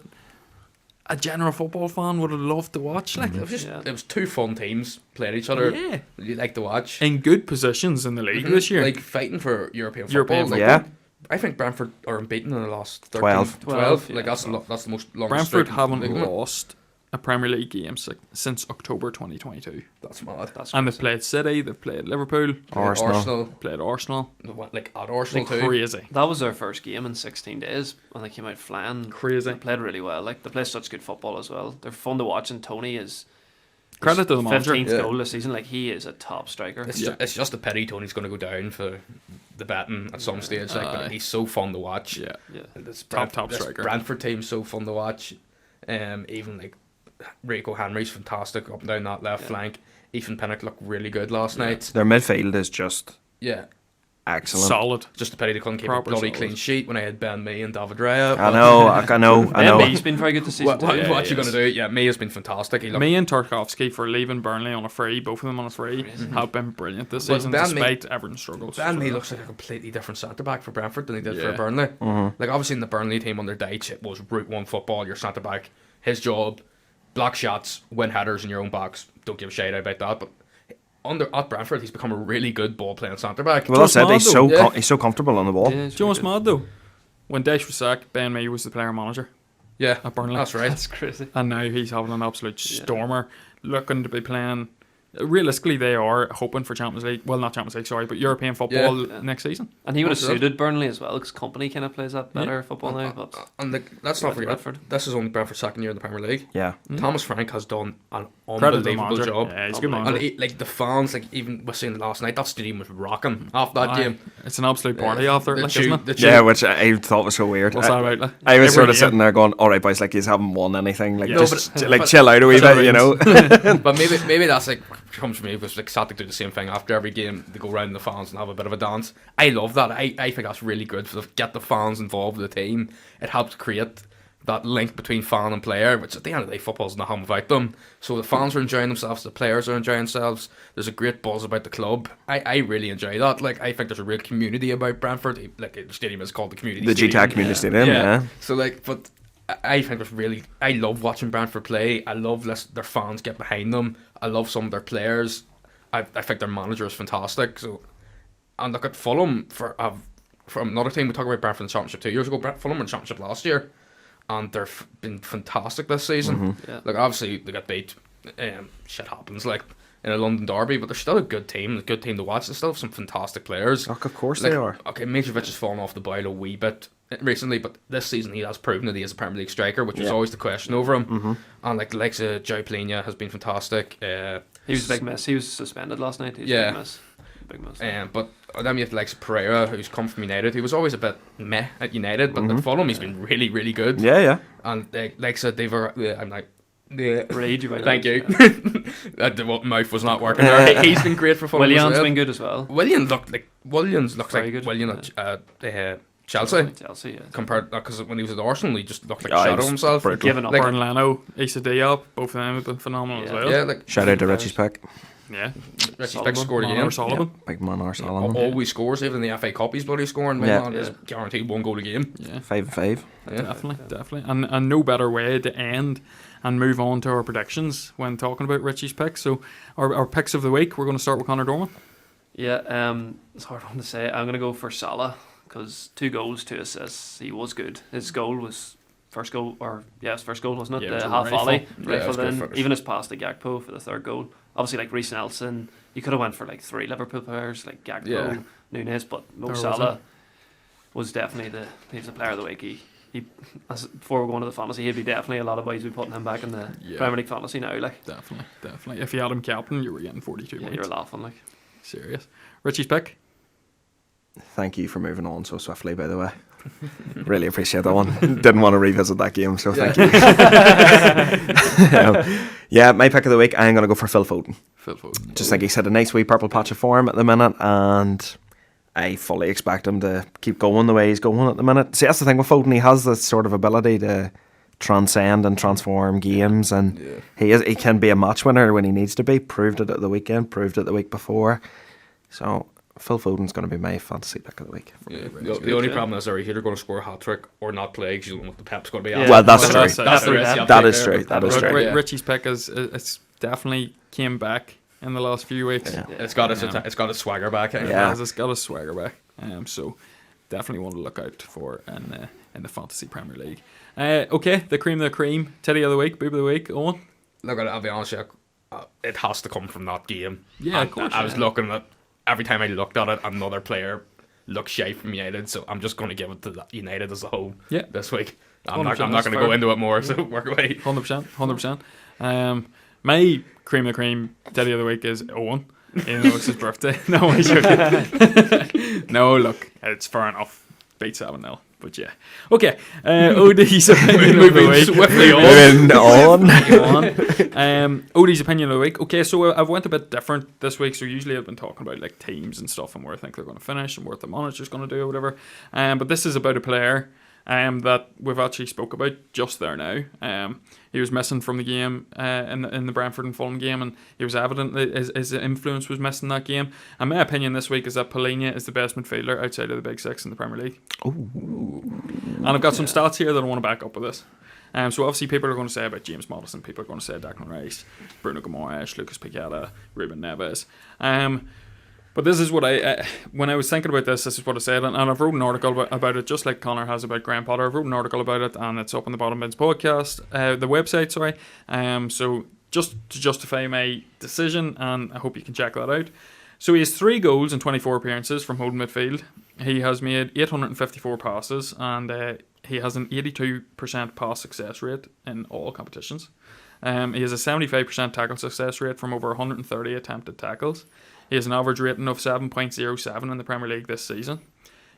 a general football fan would have loved to watch. Like, it was two fun teams playing each other. Yeah, you like to watch in good positions in the league this year, like fighting for European football. Like, I think Brentford are unbeaten in the last 12. Like that's the most longest. Brentford haven't lost a Premier League game since October 2022. That's mad. And they've played City, they've played Liverpool, played Arsenal. Like at Arsenal too. Crazy. That was their first game in 16 days, and they came out flying. Crazy. They played really well. Like, they play such good football as well. They're fun to watch, and Tony is credit to the manager. 15th goal this season. Like, he is a top striker. It's just a pity Tony's going to go down for the betting at some stage. Like, but he's so fun to watch. Yeah. This top striker. Brentford team's so fun to watch. Even like Rico Henry's fantastic up and down that left flank. Ethan Pinnock looked really good last night. Their midfield is just excellent. Solid. Just a pity they couldn't keep a bloody clean sheet when I had Ben Mee and David Raya. I know. Ben Mee's been very good this season. What you going to do? Yeah, Mee has been fantastic. Mee and Tarkowski for leaving Burnley on a free, both of them on a free, have been brilliant this season despite Everton's struggles. Ben Mee looks like a completely different centre-back for Brentford than he did for Burnley. Like, obviously in the Burnley team under Dyche, it was Route 1 football, your centre-back, his job, block shots, win headers in your own box. Don't give a shit about that, but at Brentford, he's become a really good ball-playing centre-back. Well, that's it. He's so comfortable on the ball. Do you know what's mad, though? When Dyche was sacked, Ben Mee was the player-manager. Yeah, at Burnley. That's right. That's crazy. And now he's having an absolute stormer, looking to be playing. Realistically, they are hoping for Champions League. Well, not Champions League, sorry, but European football next season. And he would have suited Burnley as well, because Company kind of plays that better football now. But let's not forget, this is only Brentford's second year in the Premier League. Yeah. Thomas Frank has done an unbelievable job. Yeah, he's a good manager. And the fans, like, even we're seeing last night, that stadium was rocking after that game. It's an absolute party after it, isn't it? Yeah, which I thought was so weird. What's that about? Like? I was sort of sitting there going, all right, boys, like, you haven't won anything. Like, but chill out a wee bit, you know. But maybe that's like comes from me, because like Celtic do the same thing after every game. They go around the fans and have a bit of a dance. I love that. I think that's really good for get the fans involved with the team. It helps create that link between fan and player, which at the end of the day, football's not home without them. So the fans are enjoying themselves, the players are enjoying themselves. There's a great buzz about the club. I really enjoy that. Like, I think there's a real community about Brentford. Like, the stadium is called the Community Stadium. GTAC Community Stadium, yeah. So like, but I think it's really, I love watching Brentford play. I love their fans get behind them. I love some of their players. I think their manager is fantastic. So And look at Fulham from another team. We talked about Brentford in the Championship 2 years ago. Fulham in the Championship last year, and they've been fantastic this season. Yeah. Like obviously they got beat. Shit happens like in a London derby, but they're still a good team to watch. They still have some fantastic players. Look, of course Like, they are. Okay, Mitrovic has fallen off the boil a wee bit recently, but this season he has proven that he is a Premier League striker, which was always the question over him. And like the likes of Joe Plenia has been fantastic. He was a big miss. He was suspended last night. He was Yeah. a big miss. But then you have the likes of Pereira, who's come from United. He was always a bit meh at United, but at Fulham he's been really, really good. Yeah, yeah. And like I said, I'm like. Yeah. Reid, you might Thank like, you. The mouth was not working there. He's been great for Fulham. Willian's as well. been good as well. Williams looked like Very good. William at Chelsea. Chelsea, yeah. Compared because when he was at Arsenal, he just looked like Yeah, a he shadow was himself. brutal. Giving up. Like- Bern Leno, Issa Diop, both of them have been phenomenal as well. Yeah, like Shout out to Richie's pick. Yeah. Richie Solomon, Pick scored again. Manor Sullivan. Big man, Solomon. Always scores, even in the FA Cup he's bloody scoring. Yeah. Man, is guaranteed 1 goal a game. Yeah. 5-5. Yeah. Definitely. And no better way to end and move on to our predictions when talking about Richie's picks. So our picks of the week, we're going to start with Conor Dorman. Yeah, it's a hard one to say. I'm going to go for Salah because 2 goals, 2 assists. He was good. His goal was first goal, wasn't it? Yeah, it was The a half rifle. volley. Yeah, it was Rifled good in. finish. Even his pass to Gakpo for the 3rd goal. Obviously, like Reece Nelson, you could have went for like 3 Liverpool players, like Gakpo, Yeah. Nunes, but Mo There Salah wasn't. was definitely he's the player of the week. He before we're going to the fantasy, he'd be definitely a lot of boys be putting him back in the Yeah. Premier League fantasy now. Like, Definitely. If you had him captain, you were getting 42 yeah, points. you're laughing. Like, Serious. Richie's pick. Thank you for moving on so swiftly, by the way. Really appreciate that one. Didn't want to revisit that game, so thank you. Yeah, my pick of the week, I'm going to go for Phil Foden. Phil Foden. Just think he's had a nice wee purple patch of form at the minute, and I fully expect him to keep going the way he's going at the minute. See, that's the thing with Foden. He has this sort of ability to transcend and transform games, and he can be a match winner when he needs to be. Proved it at the weekend, proved it the week before. So Phil Foden's going to be my fantasy pick of the week. Yeah. The only problem is, are you either going to score a hat trick or not play because you don't know what the Pep's going to be Yeah. at. Well, that's That's true. it. That's the risk you have to That take is there. true. That is Look, true. Yeah. Richie's pick it's definitely came back in the last few weeks. Yeah. It's got its swagger back. It Yeah. has, it's got a swagger back. So definitely one to look out for in the Fantasy Premier League. Okay, the cream of the cream. Teddy of the week, boob of the week, Owen. Look, I'll be honest with you, it has to come from that game. Yeah, And of course, I was yeah. looking at, every time I looked at it, another player looked shy from United, so I'm just going to give it to United as a whole Yeah. this week. I'm 100%, not going that's to go fair. into it more, so work away. 100%. My cream of the cream Teddy of the week is Owen. Even though it's his birthday. No, I'm joking. No, look, it's fair enough. Beat 7-0. But yeah. Okay. OD's opinion of the week. Swiftly on. OD's opinion of the week. Okay, so I've went a bit different this week. So usually I've been talking about like teams and stuff and where I think they're going to finish and what the manager's going to do or whatever. But this is about a player that we've actually spoke about just there now. He was missing from the game in the Brentford and Fulham game, and he was evident that his influence was missing that game. And my opinion this week is that Polina is the best midfielder outside of the Big Six in the Premier League. And I've got some stats here that I want to back up with this. So obviously people are going to say about James Maddison, people are going to say Declan Rice, Bruno Guimaraes, Lucas Paqueta, Ruben Neves. But this is what when I was thinking about this is what I said, and I've wrote an article about it, just like Connor has about Graham Potter. I've wrote an article about it, and it's up on the Bottom Bins podcast, the website, sorry. So just to justify my decision, and I hope you can check that out. So he has 3 goals and 24 appearances from holding midfield. He has made 854 passes, and he has an 82% pass success rate in all competitions. He has a 75% tackle success rate from over 130 attempted tackles. He has an average rating of 7.07 in the Premier League this season.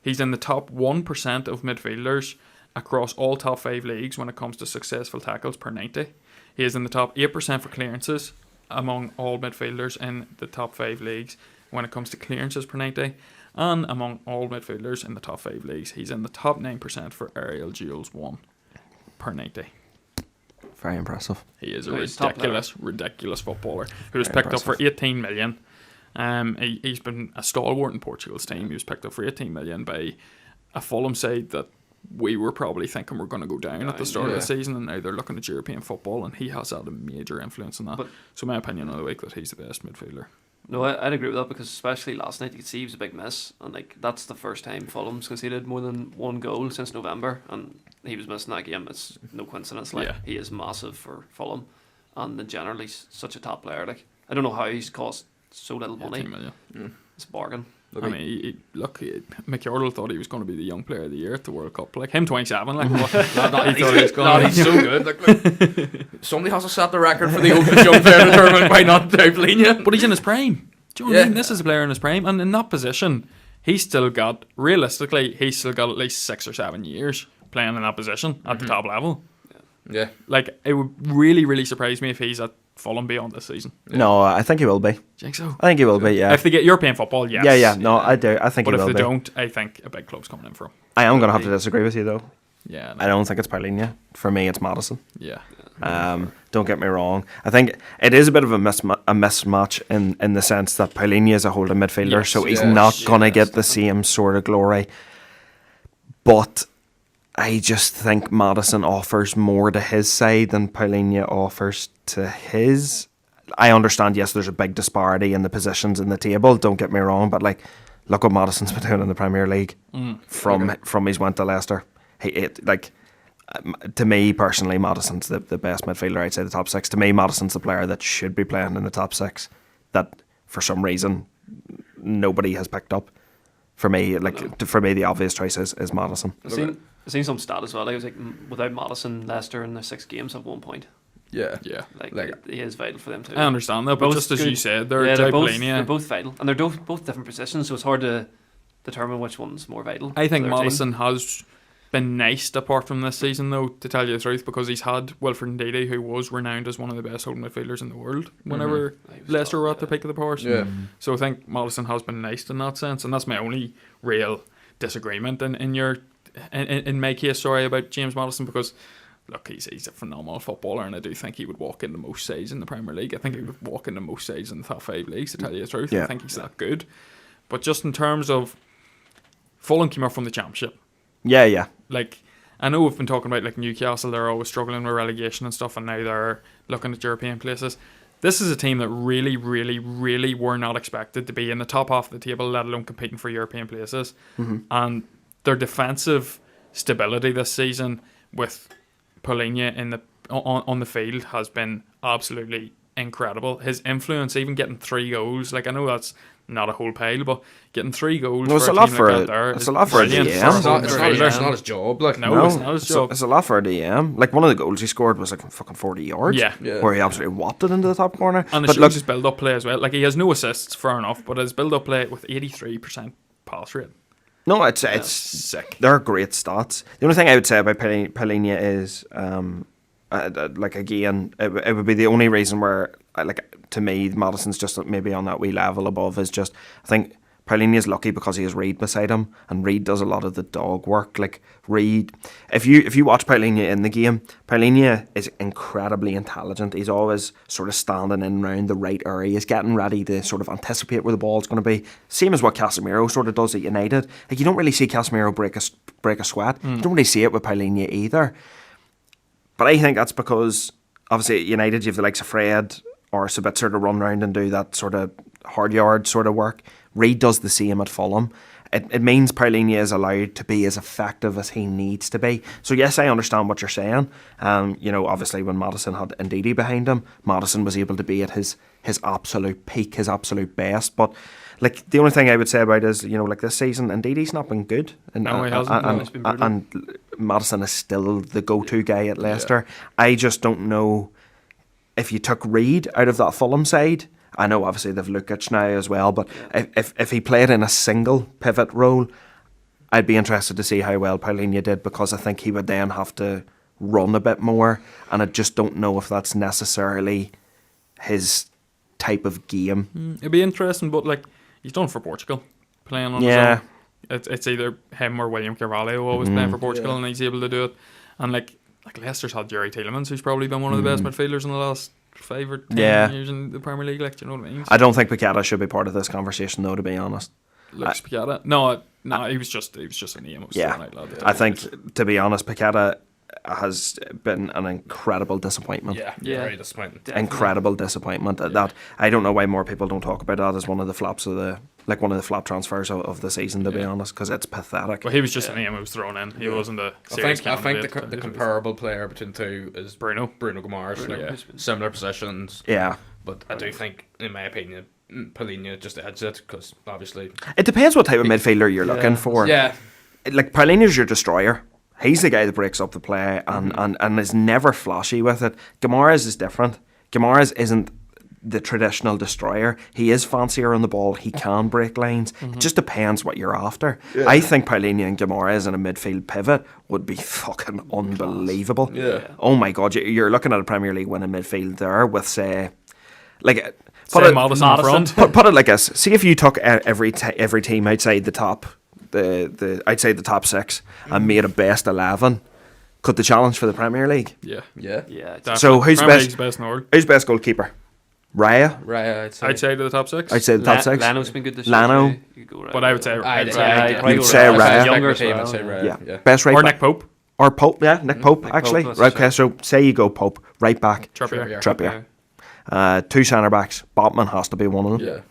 He's in the top 1% of midfielders across all top 5 leagues when it comes to successful tackles per 90. He is in the top 8% for clearances among all midfielders in the top 5 leagues when it comes to clearances per 90. And among all midfielders in the top 5 leagues, he's in the top 9% for aerial duels won per 90. Very impressive. He is a He's top ridiculous footballer who was Very picked up for impressive. 18 million. He's been a stalwart in Portugal's team. He was picked up for 18 million by a Fulham side that we were probably thinking we're going to go down at the start of the season, and now they're looking at European football, and he has had a major influence on that. But- So my opinion of the week that he's the best midfielder. No, I'd agree with that because especially last night you could see he was a big miss, and like that's the first time Fulham's conceded more than one goal since November, and he was missing that game. It's no coincidence. Like he is massive for Fulham, and then generally such a top player. Like I don't know how he's cost so little money. It's a bargain. Look, I mean, McArdle thought he was going to be the young player of the year at the World Cup. Like him, 27. Like what? He thought he was going. No, he's so good. Like, somebody has to set the record for the oldest young player in the tournament. Why not Paulinho? But he's in his prime. Do you know what I mean? This is a player in his prime, and in that position, he's still got at least 6 or 7 years playing in that position at the top level. Yeah. Like it would really, really surprise me if he's at Fulham beyond this season. No, I think he will be. Do you think so? I think he will be, yeah. If they get European football, yes. Yeah. No, I do. I think he will be. But if they don't, I think a big club's coming in for him. I am going to have to disagree with you, though. Yeah. I don't think it's Paulinho. For me, it's Maddison. Yeah. Don't get me wrong. I think it is a bit of a mismatch in the sense that Paulinho is a holding midfielder, so he's not going to get the same sort of glory. But I just think Maddison offers more to his side than Paulinho offers to his. I understand, yes, there's a big disparity in the positions in the table, don't get me wrong, but like, look what Maddison's been doing in the Premier League from he's went to Leicester. To me personally, Maddison's the best midfielder outside the top six. To me, Maddison's the player that should be playing in the top six that for some reason nobody has picked up. For me, the obvious choice is Maddison. I've seen some stat as well. I was like, without Maddison, Leicester in their 6 games have 1 point. Yeah. Like he is vital for them too. I understand that, but just as you said, they're both vital, and they're both different positions, so it's hard to determine which one's more vital. I think Maddison has been nice apart from this season, though, to tell you the truth, because he's had Wilfred Ndidi, who was renowned as one of the best holding midfielders in the world whenever Leicester were at the peak of the powers. Yeah. So I think Maddison has been nice in that sense, and that's my only real disagreement in my case, sorry, about James Maddison, because look, he's a phenomenal footballer, and I do think he would walk into most sides in the Premier League. I think he would walk into most sides in the top 5 leagues, to tell you the truth. I think he's that good. But just in terms of Fulham came up from the Championship. Yeah. Like, I know we've been talking about like Newcastle, they're always struggling with relegation and stuff, and now they're looking at European places. This is a team that really, really, really were not expected to be in the top half of the table, let alone competing for European places. And their defensive stability this season with Paulinho on the field has been absolutely incredible. His influence, even getting 3 goals, like I know that's not a whole pile, but getting 3 goals for a team like that there, it's a lot for a DM. It's not his job. Like no, it's not his job. It's a lot for a DM. Like one of the goals he scored was like fucking 40 yards. Yeah. Where he absolutely whopped it into the top corner. And it shows his build-up play as well. Like he has no assists, fair enough, but his build-up play with 83% pass rate. No, it's sick. They're great stats. The only thing I would say about Paulinho is, like again, it would be the only reason where, like to me, Maddison's just maybe on that wee level above. Is just I think Paulinho is lucky because he has Reid beside him, and Reid does a lot of the dog work. Like Reid, if you watch Paulinho in the game, Paulinho is incredibly intelligent. He's always sort of standing in around the right area. He's getting ready to sort of anticipate where the ball's going to be. Same as what Casemiro sort of does at United. Like you don't really see Casemiro break a sweat. You don't really see it with Paulinho either. But I think that's because obviously at United you have the likes of Fred or Sabitzer to run around and do that sort of hard yard sort of work. Reid does the same at Fulham. It means Paulinho is allowed to be as effective as he needs to be. So yes, I understand what you're saying. Obviously when Maddison had Ndidi behind him, Maddison was able to be at his absolute peak, his absolute best. But like the only thing I would say about it is, like this season, Ndidi's not been good. No, he hasn't. And Maddison is still the go-to guy at Leicester. Yeah. I just don't know if you took Reid out of that Fulham side. I know obviously they've Lukic now as well, but if he played in a single pivot role, I'd be interested to see how well Paulinho did, because I think he would then have to run a bit more, and I just don't know if that's necessarily his type of game. It'd be interesting, but like he's done for Portugal, playing on his own. It's either him or William Carvalho always playing for Portugal, and he's able to do it. And like Leicester's had Jerry Tielemans, who's probably been one of the best midfielders in the last 5 or 10 years in the Premier League. Like, do you know what I mean? I don't think Paqueta should be part of this conversation, though, to be honest. Paqueta? No, he was just a name. I think, to be honest, Paqueta, has been an incredible disappointment. Yeah, Yeah. very disappointing. Definitely. Incredible disappointment. That I don't know why more people don't talk about that as one of the flops of the one of the flop transfers of the season, to be honest, because it's pathetic. Well, he was just a name who was thrown in. He wasn't a I serious think the candidate. comparable player between the two is Bruno Guimaraes. Like, similar positions. Yeah. But I do think, in my opinion, Paulinho just edged it because obviously It depends what type of midfielder you're looking for. Yeah. Like Paulinho's your destroyer. He's the guy that breaks up the play and is never flashy with it. Guimaraes is different. Guimaraes isn't the traditional destroyer. He is fancier on the ball. He can break lines. It just depends what you're after. Yeah. I think Paulinho and Guimaraes in a midfield pivot would be fucking unbelievable. Yeah. Oh my God, you're looking at a Premier League winning midfield there with, say, like... Madison in front. Put it like this. See if you took every team outside the top, outside the top 6 and made a best 11, could they challenge for the Premier League? Yeah. Yeah. So who's Premier best? League's best in the world. Who's best goalkeeper? Raya. Outside of the top 6. Outside the top 6. Lano's been good this Lano. year. You go right. But I would say You'd say Raya. Younger as Team, well, I'd say Raya. Yeah. Best right or back. Nick Pope. Or Pope. Yeah, Nick Pope Nick actually. Pope, Right. Okay. So say you go Pope, right back. Trippier. 2 centre backs. Botman has to be one of them. Yeah.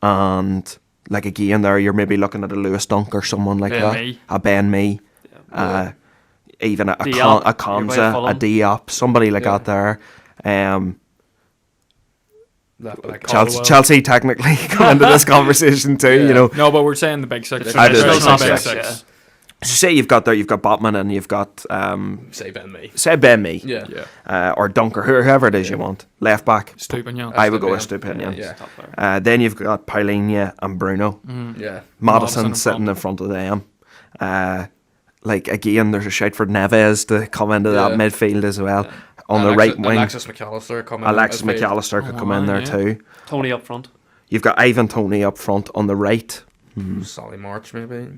And like again, there you're maybe looking at a Lewis Dunk or someone like Ben that. Mee. A Ben Mee. Even a Diop, Konza, you're a Fulham. Diop, somebody like that there. Like Chelsea technically come into this conversation too, you know. No, but we're saying the big 6. I did Traditional say big six, 6. So say you've got Botman and you've got say Ben Mee. say Ben Mee. Yeah. Or Dunk or whoever it is you want. Left back. Stupinian. I would go with Stupinian. Yeah. Then you've got Paulinho and Bruno. Yeah. Madison in sitting front. in front of them. Like again, there's a shout for Neves to come into that midfield as well. On the right wing, Alexis McAllister coming. Alexis McAllister could come in there too. Tony up front. You've got Ivan Toney up front on the right. Solly March maybe.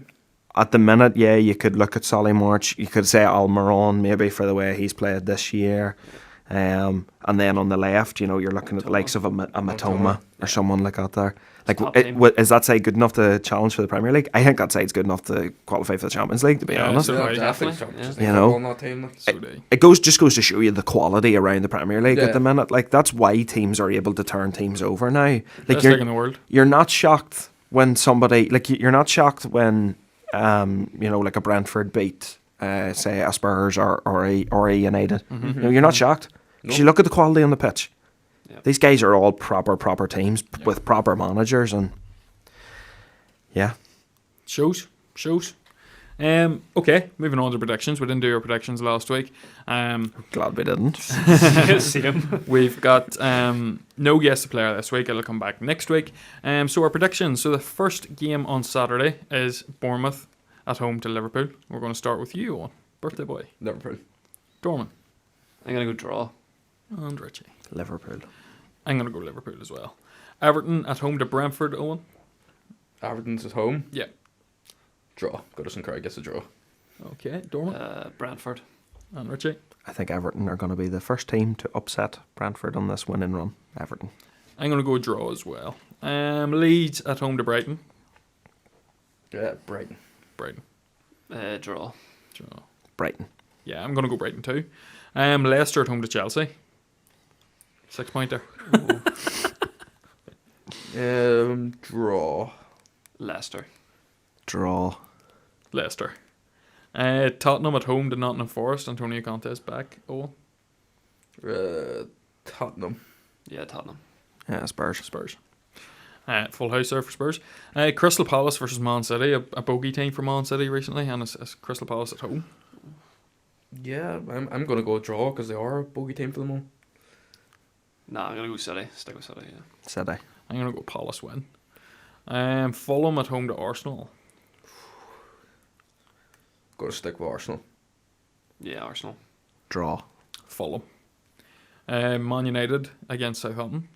At the minute, yeah, you could look at Solly March. You could say Almiron maybe for the way he's played this year. And then on the left, you know, you're looking at the likes of a Matoma or someone like that there. Like, is that side good enough to challenge for the Premier League? I think that side's good enough to qualify for the Champions League, to be honest. so Definitely. You know, On that team. it just goes to show you the quality around the Premier League at the minute. Like, that's why teams are able to turn teams over now. Like, Best league in the world. you're not shocked when somebody, like, you're not shocked when, you know, like a Brentford beat, say, a Spurs or a United. You know, you're not shocked. Because you look at the quality on the pitch. Yep. These guys are all proper teams with proper managers, and yeah. Shows. Okay, moving on to predictions. We didn't do our predictions last week. Glad we didn't. Same. We've got no guest player this week. It'll come back next week. So our predictions. So the first game on Saturday is Bournemouth at home to Liverpool. We're going to start with you, Owen. Birthday boy. Liverpool. Dorman. I'm going to go draw. And Richie. Liverpool. I'm going to go Liverpool as well. Everton at home to Brentford, Owen. Everton's at home. Yeah. Draw. Goodison Craig gets a draw. Okay, Dorman. Brentford. And Richie. I think Everton are going to be the first team to upset Brentford on this winning run. Everton. I'm going to go draw as well. Leeds at home to Brighton. Yeah, Brighton. Draw. Draw. Brighton. Yeah, I'm going to go Brighton too. Leicester at home to Chelsea. 6-pointer. Draw. Leicester. Draw. Leicester. Tottenham at home to Nottingham Forest. Antonio Conte's back. Oh. Tottenham. Yeah, Tottenham. Yeah, Spurs. Full house there for Spurs. Crystal Palace versus Man City. A bogey team for Man City recently, and it's Crystal Palace at home. Yeah, I'm going to go draw because they are a bogey team for the moment. Nah, I'm going to go City. Stick with City, yeah. City. I'm going to go Palace win. Fulham at home to Arsenal. Got to stick with Arsenal. Yeah, Arsenal. Draw. Fulham. Man United against Southampton.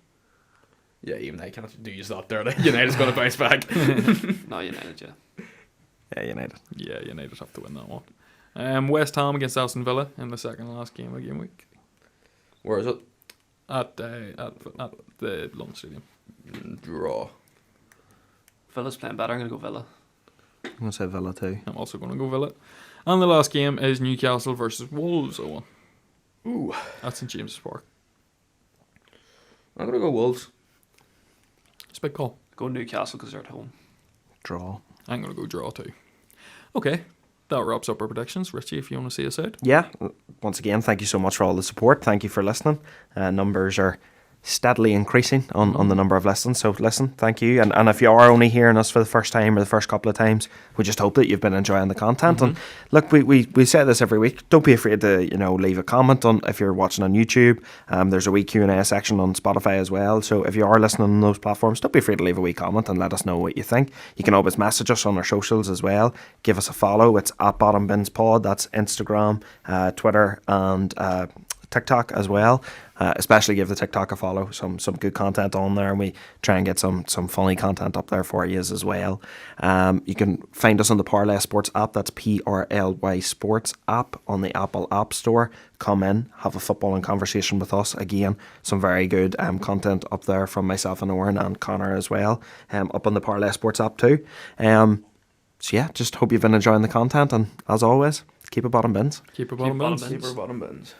Yeah, even they can't do use that there. United's going to bounce back. No, United, yeah. Yeah, United. Yeah, United have to win that one. West Ham against Aston Villa in the second and last game of game week. Where is it? At the London Stadium. Draw. Villa's playing better. I'm going to go Villa. I'm going to say Villa too. I'm also going to go Villa. And the last game is Newcastle versus Wolves, Owen. Ooh. That's in James's Park. I'm going to go Wolves. It's a big call. Go Newcastle because they're at home. Draw. I'm going to go draw too. Okay, that wraps up our predictions. Richie, if you want to see us out. Yeah, once again, thank you so much for all the support. Thank you for listening. Numbers are steadily increasing on the number of listens. So listen, thank you. And if you are only hearing us for the first time or the first couple of times, we just hope that you've been enjoying the content. And look, we say this every week. Don't be afraid to leave a comment on if you're watching on YouTube. There's a wee Q&A section on Spotify as well. So if you are listening on those platforms, don't be afraid to leave a wee comment and let us know what you think. You can always message us on our socials as well. Give us a follow. It's at Bottom Bins Pod. That's Instagram, Twitter, and TikTok as well. Especially give the TikTok a follow. Some good content on there, and we try and get some funny content up there for you as well. You can find us on the Parlay Sports app. That's PRLY Sports app on the Apple App Store. Come in, have a footballing conversation with us. Again, some very good content up there from myself and Oren and Connor as well. Up on the Parlay Sports app too. So yeah, just hope you've been enjoying the content, and as always, keep it bottom bins. Keep it bottom bins. Keep our bottom bins.